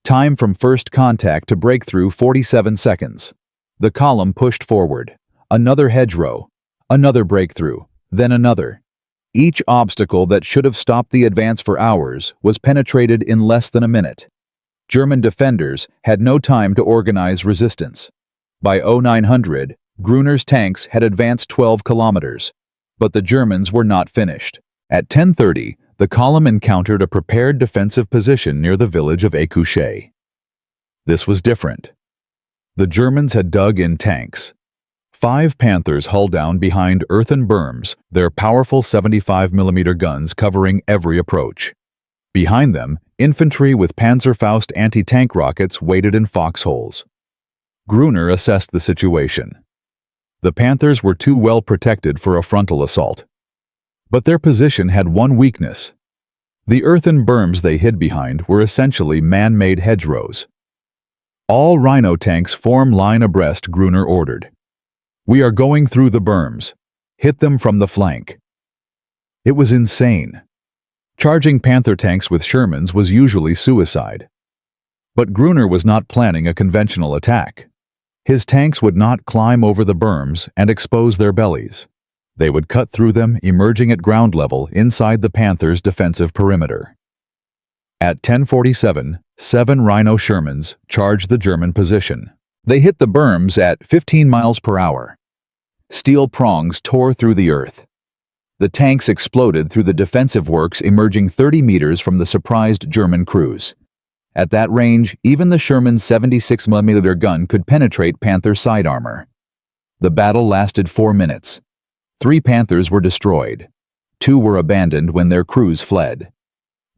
Time from first contact to breakthrough 47 seconds. The column pushed forward. Another hedgerow. Another breakthrough. Then another. Each obstacle that should have stopped the advance for hours was penetrated in less than a minute. German defenders had no time to organize resistance. By 0900, Gruner's tanks had advanced 12 kilometers. But the Germans were not finished. At 10:30, the column encountered a prepared defensive position near the village of Écouché. This was different. The Germans had dug in tanks. 5 Panthers hull down behind earthen berms, their powerful 75mm guns covering every approach. Behind them, infantry with Panzerfaust anti-tank rockets waited in foxholes. Gruner assessed the situation. The Panthers were too well protected for a frontal assault. But their position had one weakness. The earthen berms they hid behind were essentially man-made hedgerows. "All Rhino tanks form line abreast," Gruner ordered. "We are going through the berms. Hit them from the flank." It was insane. Charging Panther tanks with Shermans was usually suicide. But Gruner was not planning a conventional attack. His tanks would not climb over the berms and expose their bellies. They would cut through them, emerging at ground level inside the Panthers' defensive perimeter. At 10:47, 7 Rhino Shermans charged the German position. They hit the berms at 15 miles per hour. Steel prongs tore through the earth. The tanks exploded through the defensive works emerging 30 meters from the surprised German crews. At that range, even the Sherman's 76mm gun could penetrate Panther side armor. The battle lasted 4 minutes. 3 Panthers were destroyed. 2 were abandoned when their crews fled.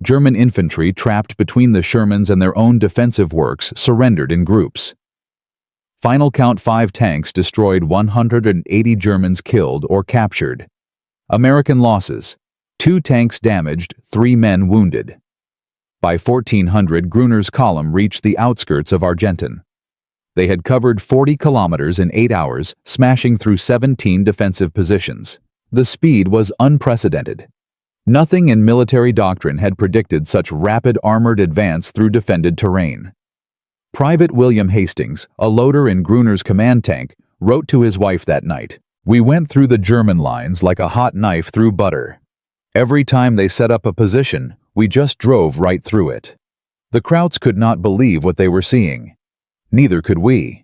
German infantry trapped between the Shermans and their own defensive works surrendered in groups. Final count: 5 tanks destroyed, 180 Germans killed or captured. American losses: 2 tanks damaged, 3 men wounded. By 1400, Gruner's column reached the outskirts of Argenton. They had covered 40 kilometers in 8 hours, smashing through 17 defensive positions. The speed was unprecedented. Nothing in military doctrine had predicted such rapid armored advance through defended terrain. Private William Hastings, a loader in Gruner's command tank, wrote to his wife that night, "We went through the German lines like a hot knife through butter. Every time they set up a position, we just drove right through it." The Krauts could not believe what they were seeing. Neither could we.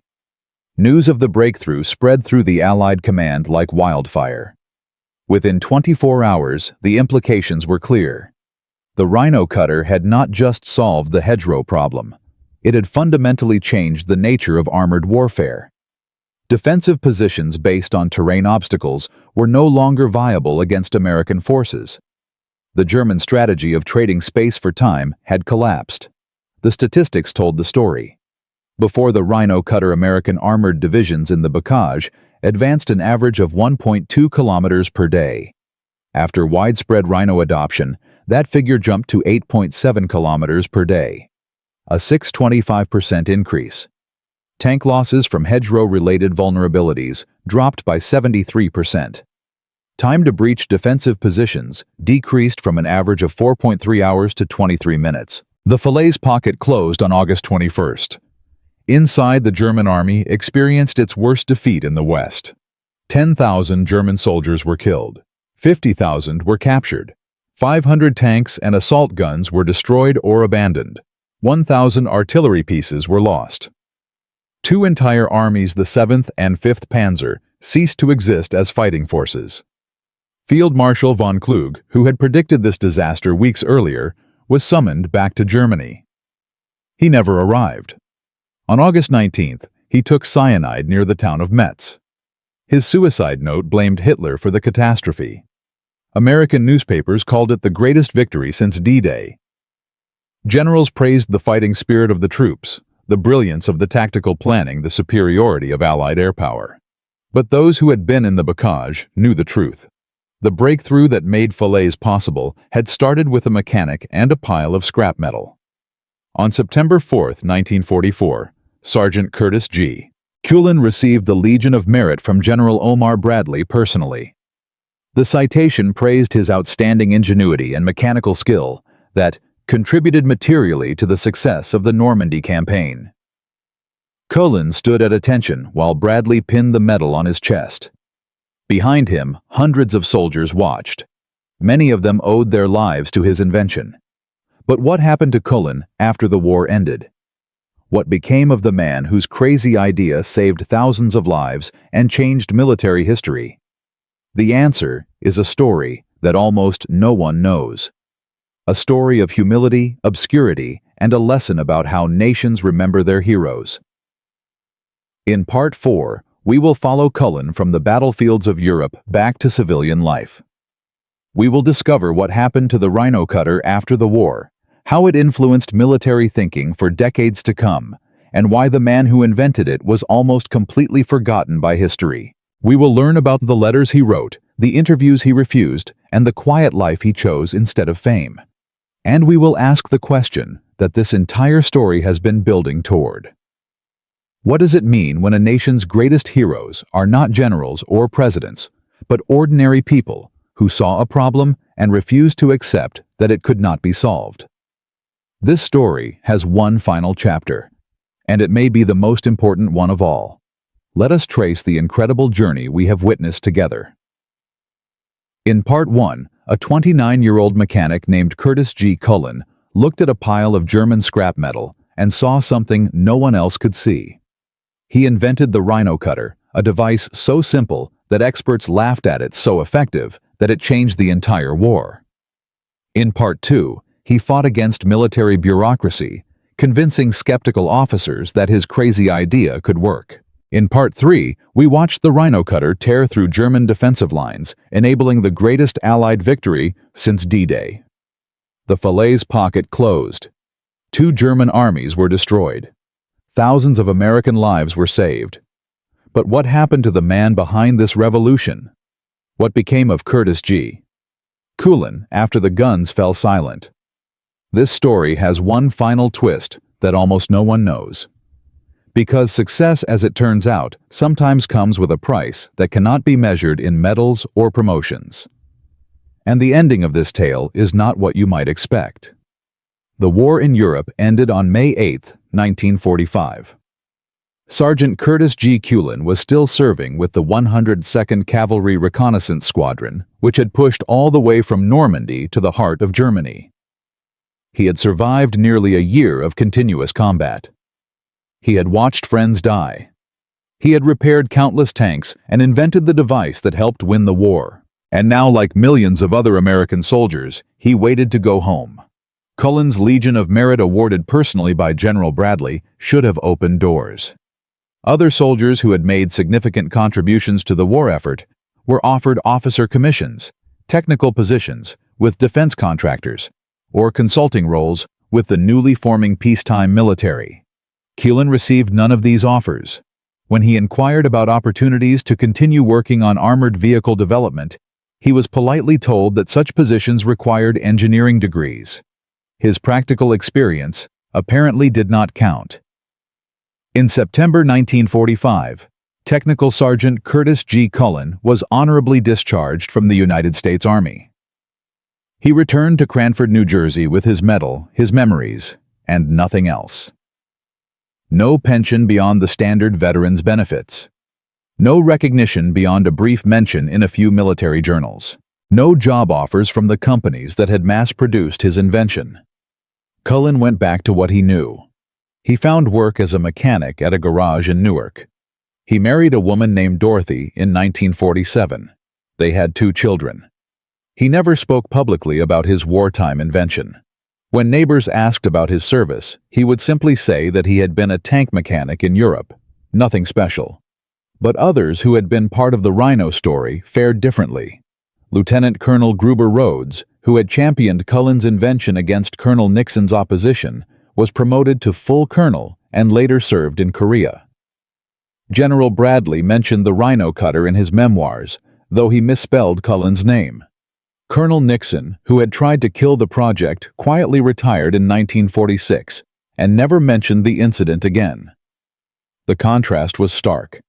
News of the breakthrough spread through the Allied command like wildfire. Within 24 hours, the implications were clear. The Rhino cutter had not just solved the hedgerow problem. It had fundamentally changed the nature of armored warfare. Defensive positions based on terrain obstacles were no longer viable against American forces. The German strategy of trading space for time had collapsed. The statistics told the story. Before the Rhino cutter, American armored divisions in the Bocage advanced an average of 1.2 kilometers per day. After widespread Rhino adoption, that figure jumped to 8.7 kilometers per day, a 625% increase. Tank losses from hedgerow-related vulnerabilities dropped by 73%. Time to breach defensive positions decreased from an average of 4.3 hours to 23 minutes. The Falaise pocket closed on August 21st. Inside, the German army experienced its worst defeat in the West. 10,000 German soldiers were killed. 50,000 were captured. 500 tanks and assault guns were destroyed or abandoned. 1,000 artillery pieces were lost. 2 entire armies, the 7th and 5th Panzer, ceased to exist as fighting forces. Field Marshal von Kluge, who had predicted this disaster weeks earlier, was summoned back to Germany. He never arrived. On August 19th, he took cyanide near the town of Metz. His suicide note blamed Hitler for the catastrophe. American newspapers called it the greatest victory since D-Day. Generals praised the fighting spirit of the troops, the brilliance of the tactical planning, the superiority of Allied air power. But those who had been in the bocage knew the truth. The breakthrough that made Falaise possible had started with a mechanic and a pile of scrap metal. On September 4, 1944, Sergeant Curtis G. Cullen received the Legion of Merit from General Omar Bradley personally. The citation praised his outstanding ingenuity and mechanical skill that contributed materially to the success of the Normandy campaign. Cullen stood at attention while Bradley pinned the medal on his chest. Behind him, hundreds of soldiers watched. Many of them owed their lives to his invention. But what happened to Cullen after the war ended? What became of the man whose crazy idea saved thousands of lives and changed military history? The answer is a story that almost no one knows. A story of humility, obscurity, and a lesson about how nations remember their heroes. In Part 4, we will follow Cullen from the battlefields of Europe back to civilian life. We will discover what happened to the Rhino cutter after the war, how it influenced military thinking for decades to come, and why the man who invented it was almost completely forgotten by history. We will learn about the letters he wrote, the interviews he refused, and the quiet life he chose instead of fame. And we will ask the question that this entire story has been building toward. What does it mean when a nation's greatest heroes are not generals or presidents, but ordinary people who saw a problem and refused to accept that it could not be solved? This story has one final chapter, and it may be the most important one of all. Let us trace the incredible journey we have witnessed together. In Part 1, a 29-year-old mechanic named Curtis G. Cullen looked at a pile of German scrap metal and saw something no one else could see. He invented the Rhino cutter, a device so simple that experts laughed at it, so effective that it changed the entire war. In Part 2, he fought against military bureaucracy, convincing skeptical officers that his crazy idea could work. In Part 3, we watched the Rhino cutter tear through German defensive lines, enabling the greatest Allied victory since D-Day. The Falaise pocket closed. 2 German armies were destroyed. Thousands of American lives were saved. But what happened to the man behind this revolution? What became of Curtis G. Cullen after the guns fell silent? This story has one final twist that almost no one knows. Because success, as it turns out, sometimes comes with a price that cannot be measured in medals or promotions. And the ending of this tale is not what you might expect. The war in Europe ended on May 8, 1945. Sergeant Curtis G. Cullen was still serving with the 102nd Cavalry Reconnaissance Squadron, which had pushed all the way from Normandy to the heart of Germany. He had survived nearly a year of continuous combat. He had watched friends die. He had repaired countless tanks and invented the device that helped win the war. And now, like millions of other American soldiers, he waited to go home. Cullen's Legion of Merit, awarded personally by General Bradley, should have opened doors. Other soldiers who had made significant contributions to the war effort were offered officer commissions, technical positions with defense contractors, or consulting roles with the newly forming peacetime military. Cullen received none of these offers. When he inquired about opportunities to continue working on armored vehicle development, he was politely told that such positions required engineering degrees. His practical experience apparently did not count. In September 1945, Technical Sergeant Curtis G. Cullen was honorably discharged from the United States Army. He returned to Cranford, New Jersey with his medal, his memories, and nothing else. No pension beyond the standard veterans' benefits. No recognition beyond a brief mention in a few military journals. No job offers from the companies that had mass-produced his invention. Cullen went back to what he knew. He found work as a mechanic at a garage in Newark. He married a woman named Dorothy in 1947. They had 2 children. He never spoke publicly about his wartime invention. When neighbors asked about his service, he would simply say that he had been a tank mechanic in Europe. Nothing special. But others who had been part of the Rhino story fared differently. Lieutenant Colonel Gruber Rhodes, who had championed Cullen's invention against Colonel Nixon's opposition, was promoted to full colonel and later served in Korea. General Bradley mentioned the Rhino cutter in his memoirs, though he misspelled Cullen's name. Colonel Nixon, who had tried to kill the project, quietly retired in 1946 and never mentioned the incident again. The contrast was stark.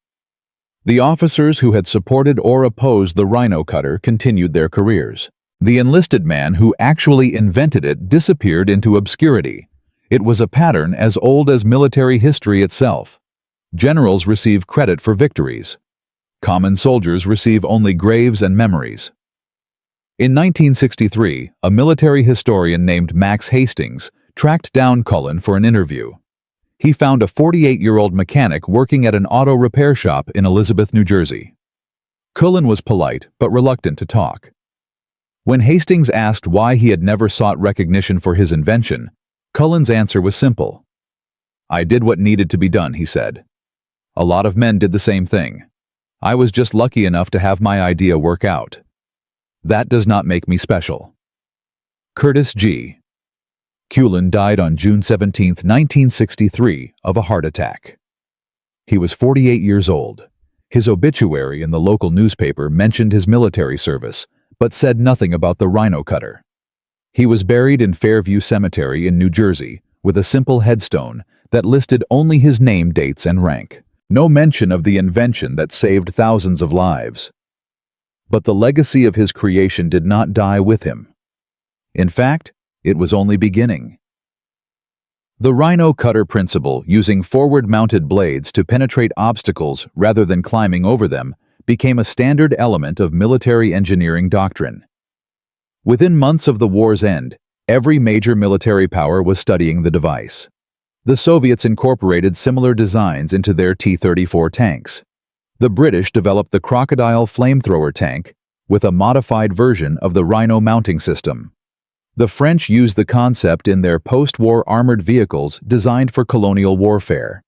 The officers who had supported or opposed the Rhino cutter continued their careers. The enlisted man who actually invented it disappeared into obscurity. It was a pattern as old as military history itself. Generals receive credit for victories. Common soldiers receive only graves and memories. In 1963, a military historian named Max Hastings tracked down Cullen for an interview. He found a 48-year-old mechanic working at an auto repair shop in Elizabeth, New Jersey. Cullen was polite but reluctant to talk. When Hastings asked why he had never sought recognition for his invention, Cullen's answer was simple. "I did what needed to be done," he said. "A lot of men did the same thing. I was just lucky enough to have my idea work out. That does not make me special." Curtis G. Cullen died on June 17, 1963, of a heart attack. He was 48 years old. His obituary in the local newspaper mentioned his military service, but said nothing about the Rhino cutter. He was buried in Fairview Cemetery in New Jersey with a simple headstone that listed only his name, dates, and rank. No mention of the invention that saved thousands of lives. But the legacy of his creation did not die with him. In fact, it was only beginning. The Rhino cutter principle, using forward-mounted blades to penetrate obstacles rather than climbing over them, became a standard element of military engineering doctrine. Within months of the war's end, every major military power was studying the device. The Soviets incorporated similar designs into their T-34 tanks. The British developed the Crocodile flamethrower tank with a modified version of the Rhino mounting system. The French used the concept in their post-war armored vehicles designed for colonial warfare.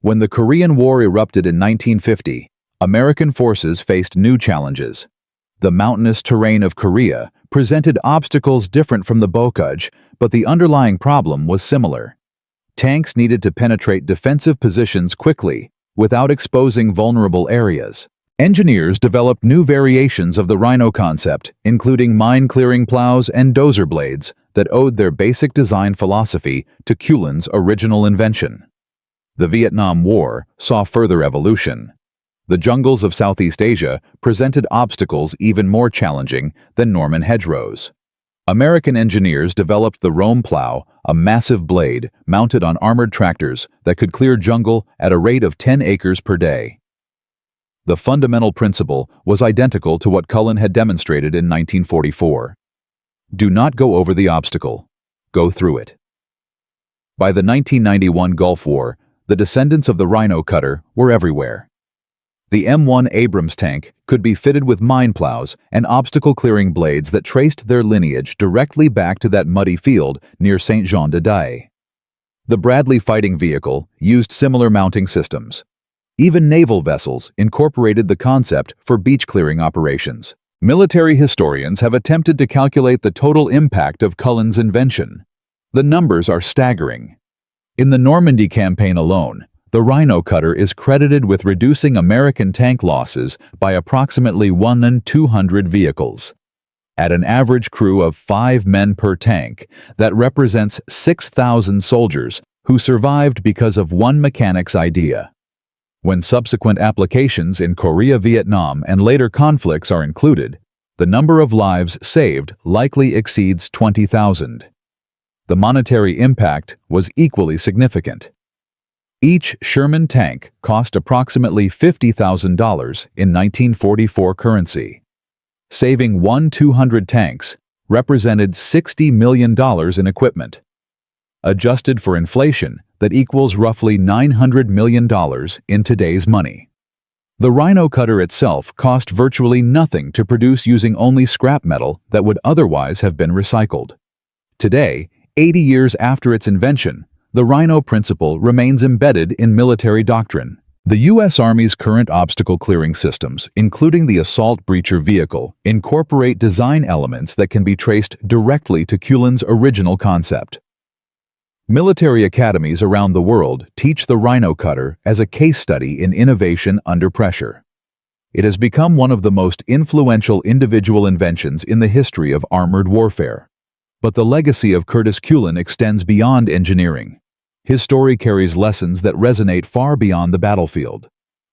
When the Korean War erupted in 1950, American forces faced new challenges. The mountainous terrain of Korea presented obstacles different from the Bokaj, but the underlying problem was similar. Tanks needed to penetrate defensive positions quickly, without exposing vulnerable areas. Engineers developed new variations of the Rhino concept, including mine-clearing plows and dozer blades that owed their basic design philosophy to Cullen's original invention. The Vietnam War saw further evolution. The jungles of Southeast Asia presented obstacles even more challenging than Norman hedgerows. American engineers developed the Rome plow, a massive blade mounted on armored tractors that could clear jungle at a rate of 10 acres per day. The fundamental principle was identical to what Cullen had demonstrated in 1944. Do not go over the obstacle, go through it. By the 1991 Gulf War, the descendants of the Rhino cutter were everywhere. The M1 Abrams tank could be fitted with mine plows and obstacle-clearing blades that traced their lineage directly back to that muddy field near Saint-Jean-de-Dié. The Bradley fighting vehicle used similar mounting systems. Even naval vessels incorporated the concept for beach-clearing operations. Military historians have attempted to calculate the total impact of Cullen's invention. The numbers are staggering. In the Normandy campaign alone, the Rhino cutter is credited with reducing American tank losses by approximately 1 in 200 vehicles. At an average crew of 5 men per tank, that represents 6,000 soldiers who survived because of one mechanic's idea. When subsequent applications in Korea, Vietnam, and later conflicts are included, the number of lives saved likely exceeds 20,000. The monetary impact was equally significant. Each Sherman tank cost approximately $50,000 in 1944 currency. Saving 200 tanks represented $60 million in equipment. Adjusted for inflation, that equals roughly $900 million in today's money. The rhino cutter itself cost virtually nothing to produce using only scrap metal that would otherwise have been recycled. Today, 80 years after its invention, the rhino principle remains embedded in military doctrine. The U.S. Army's current obstacle-clearing systems, including the assault breacher vehicle, incorporate design elements that can be traced directly to Culin's original concept. Military academies around the world teach the rhino cutter as a case study in innovation under pressure. It has become one of the most influential individual inventions in the history of armored warfare. But the legacy of Curtis Culin extends beyond engineering. His story carries lessons that resonate far beyond the battlefield.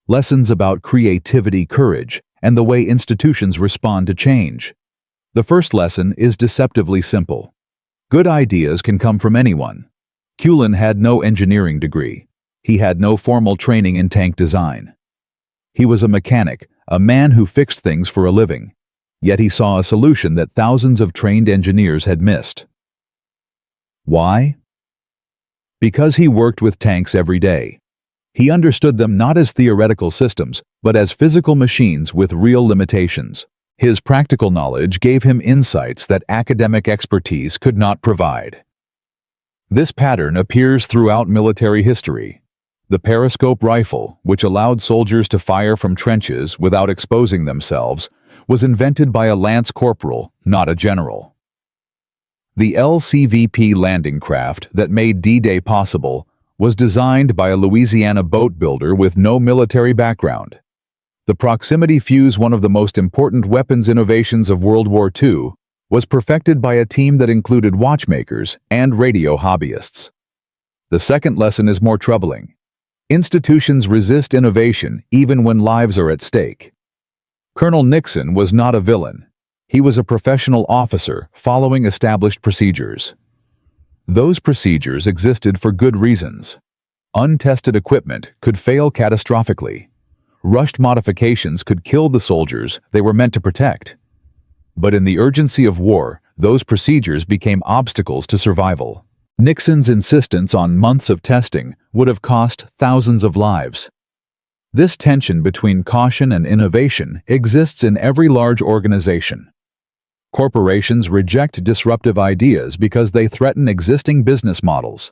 Lessons about creativity, courage, and the way institutions respond to change. The first lesson is deceptively simple. Good ideas can come from anyone. Culin had no engineering degree. He had no formal training in tank design. He was a mechanic, a man who fixed things for a living. Yet he saw a solution that thousands of trained engineers had missed. Why? Because he worked with tanks every day. He understood them not as theoretical systems, but as physical machines with real limitations. His practical knowledge gave him insights that academic expertise could not provide. This pattern appears throughout military history. The periscope rifle, which allowed soldiers to fire from trenches without exposing themselves, was invented by a lance corporal, not a general. The LCVP landing craft that made D-Day possible was designed by a Louisiana boat builder with no military background. The proximity fuse, one of the most important weapons innovations of World War II, was perfected by a team that included watchmakers and radio hobbyists. The second lesson is more troubling. Institutions resist innovation even when lives are at stake. Colonel Nixon was not a villain. He was a professional officer following established procedures. Those procedures existed for good reasons. Untested equipment could fail catastrophically. Rushed modifications could kill the soldiers they were meant to protect. But in the urgency of war, those procedures became obstacles to survival. Nixon's insistence on months of testing would have cost thousands of lives. This tension between caution and innovation exists in every large organization. Corporations reject disruptive ideas because they threaten existing business models.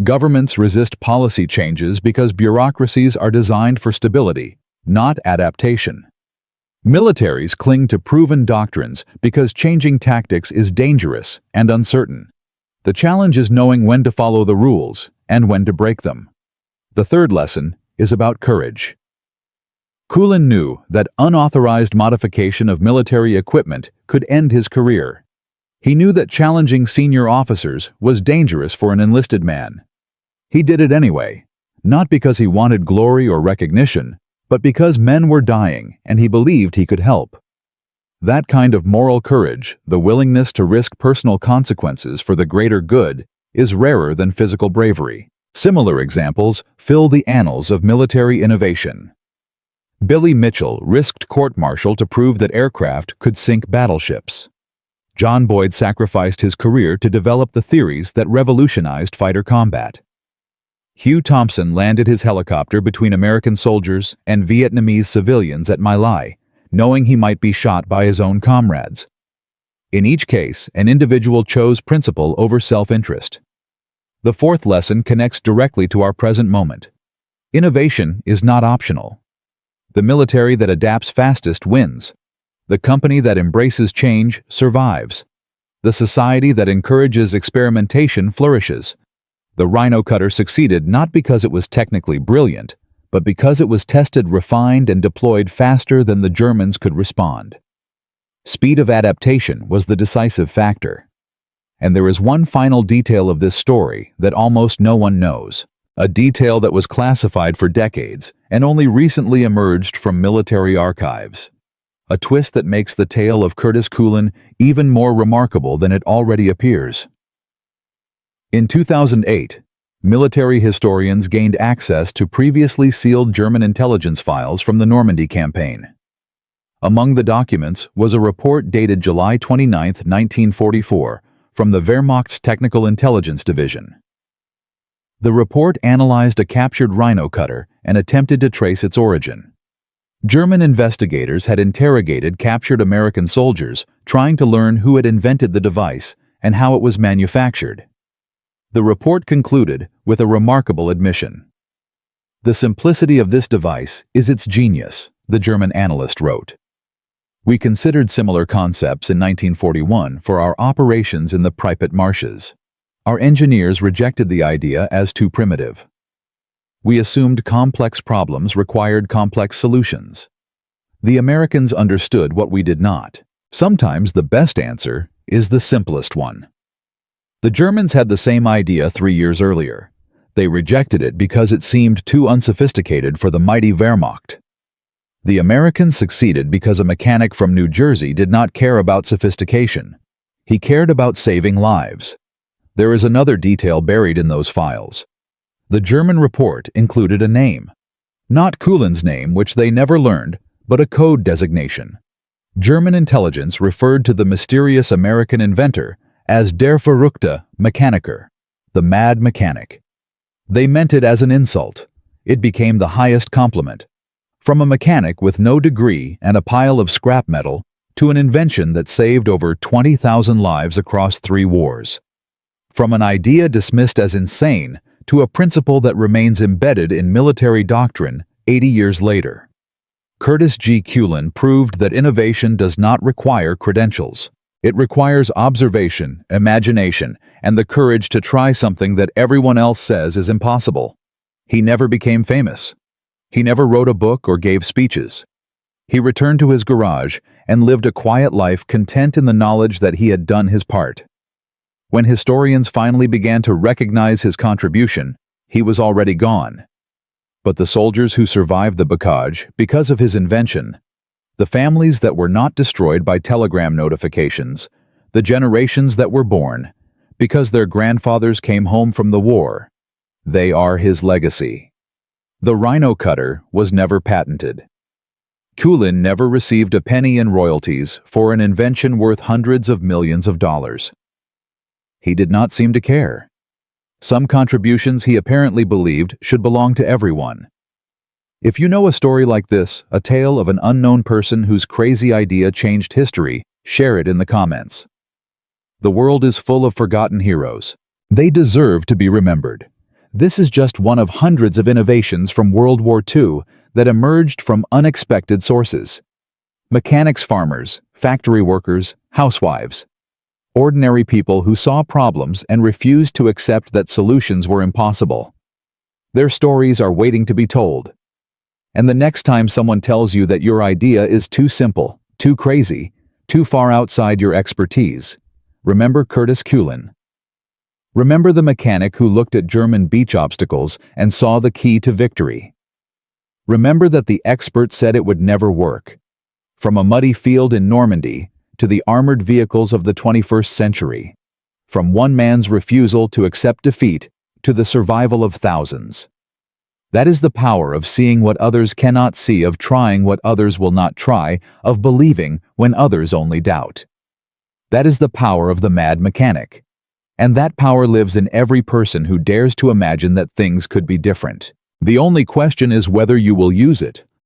Governments resist policy changes because bureaucracies are designed for stability, not adaptation. Militaries cling to proven doctrines because changing tactics is dangerous and uncertain. The challenge is knowing when to follow the rules and when to break them. The third lesson is about courage. Culin knew that unauthorized modification of military equipment could end his career. He knew that challenging senior officers was dangerous for an enlisted man. He did it anyway, not because he wanted glory or recognition, but because men were dying and he believed he could help. That kind of moral courage, the willingness to risk personal consequences for the greater good, is rarer than physical bravery. Similar examples fill the annals of military innovation. Billy Mitchell risked court-martial to prove that aircraft could sink battleships. John Boyd sacrificed his career to develop the theories that revolutionized fighter combat. Hugh Thompson landed his helicopter between American soldiers and Vietnamese civilians at My Lai, knowing he might be shot by his own comrades. In each case, an individual chose principle over self-interest. The fourth lesson connects directly to our present moment. Innovation is not optional. The military that adapts fastest wins. The company that embraces change survives. The society that encourages experimentation flourishes. The rhino cutter succeeded not because it was technically brilliant, but because it was tested, refined, and deployed faster than the Germans could respond. Speed of adaptation was the decisive factor. And there is one final detail of this story that almost no one knows. A detail that was classified for decades and only recently emerged from military archives. A twist that makes the tale of Curtis Culin even more remarkable than it already appears. In 2008, military historians gained access to previously sealed German intelligence files from the Normandy campaign. Among the documents was a report dated July 29, 1944, from the Wehrmacht's Technical Intelligence Division. The report analyzed a captured rhino cutter and attempted to trace its origin. German investigators had interrogated captured American soldiers, trying to learn who had invented the device and how it was manufactured. The report concluded with a remarkable admission. "The simplicity of this device is its genius," the German analyst wrote. "We considered similar concepts in 1941 for our operations in the Pripyat marshes. Our engineers rejected the idea as too primitive. We assumed complex problems required complex solutions. The Americans understood what we did not. Sometimes the best answer is the simplest one." The Germans had the same idea 3 years earlier. They rejected it because it seemed too unsophisticated for the mighty Wehrmacht. The Americans succeeded because a mechanic from New Jersey did not care about sophistication. He cared about saving lives. There is another detail buried in those files. The German report included a name. Not Kulin's name, which they never learned, but a code designation. German intelligence referred to the mysterious American inventor as der verrückte Mechaniker, the mad mechanic. They meant it as an insult. It became the highest compliment. From a mechanic with no degree and a pile of scrap metal to an invention that saved over 20,000 lives across 3 wars. From an idea dismissed as insane to a principle that remains embedded in military doctrine 80 years later. Curtis G. Kulin proved that innovation does not require credentials. It requires observation, imagination, and the courage to try something that everyone else says is impossible. He never became famous. He never wrote a book or gave speeches. He returned to his garage and lived a quiet life, content in the knowledge that he had done his part. When historians finally began to recognize his contribution, he was already gone. But the soldiers who survived the Bastogne because of his invention, the families that were not destroyed by telegram notifications, the generations that were born because their grandfathers came home from the war, they are his legacy. The rhino cutter was never patented. Kulin never received a penny in royalties for an invention worth hundreds of millions of dollars. He did not seem to care. Some contributions he apparently believed should belong to everyone. If you know a story like this, a tale of an unknown person whose crazy idea changed history, share it in the comments. The world is full of forgotten heroes. They deserve to be remembered. This is just one of hundreds of innovations from World War II that emerged from unexpected sources. Mechanics, farmers, factory workers, housewives. Ordinary people who saw problems and refused to accept that solutions were impossible. Their stories are waiting to be told. And the next time someone tells you that your idea is too simple, too crazy, too far outside your expertise, remember Curtis Kulin. Remember the mechanic who looked at German beach obstacles and saw the key to victory. Remember that the expert said it would never work. From a muddy field in Normandy to the armored vehicles of the 21st century. From one man's refusal to accept defeat to the survival of thousands. That is the power of seeing what others cannot see, of trying what others will not try, of believing when others only doubt. That is the power of the mad mechanic. And that power lives in every person who dares to imagine that things could be different. The only question is whether you will use it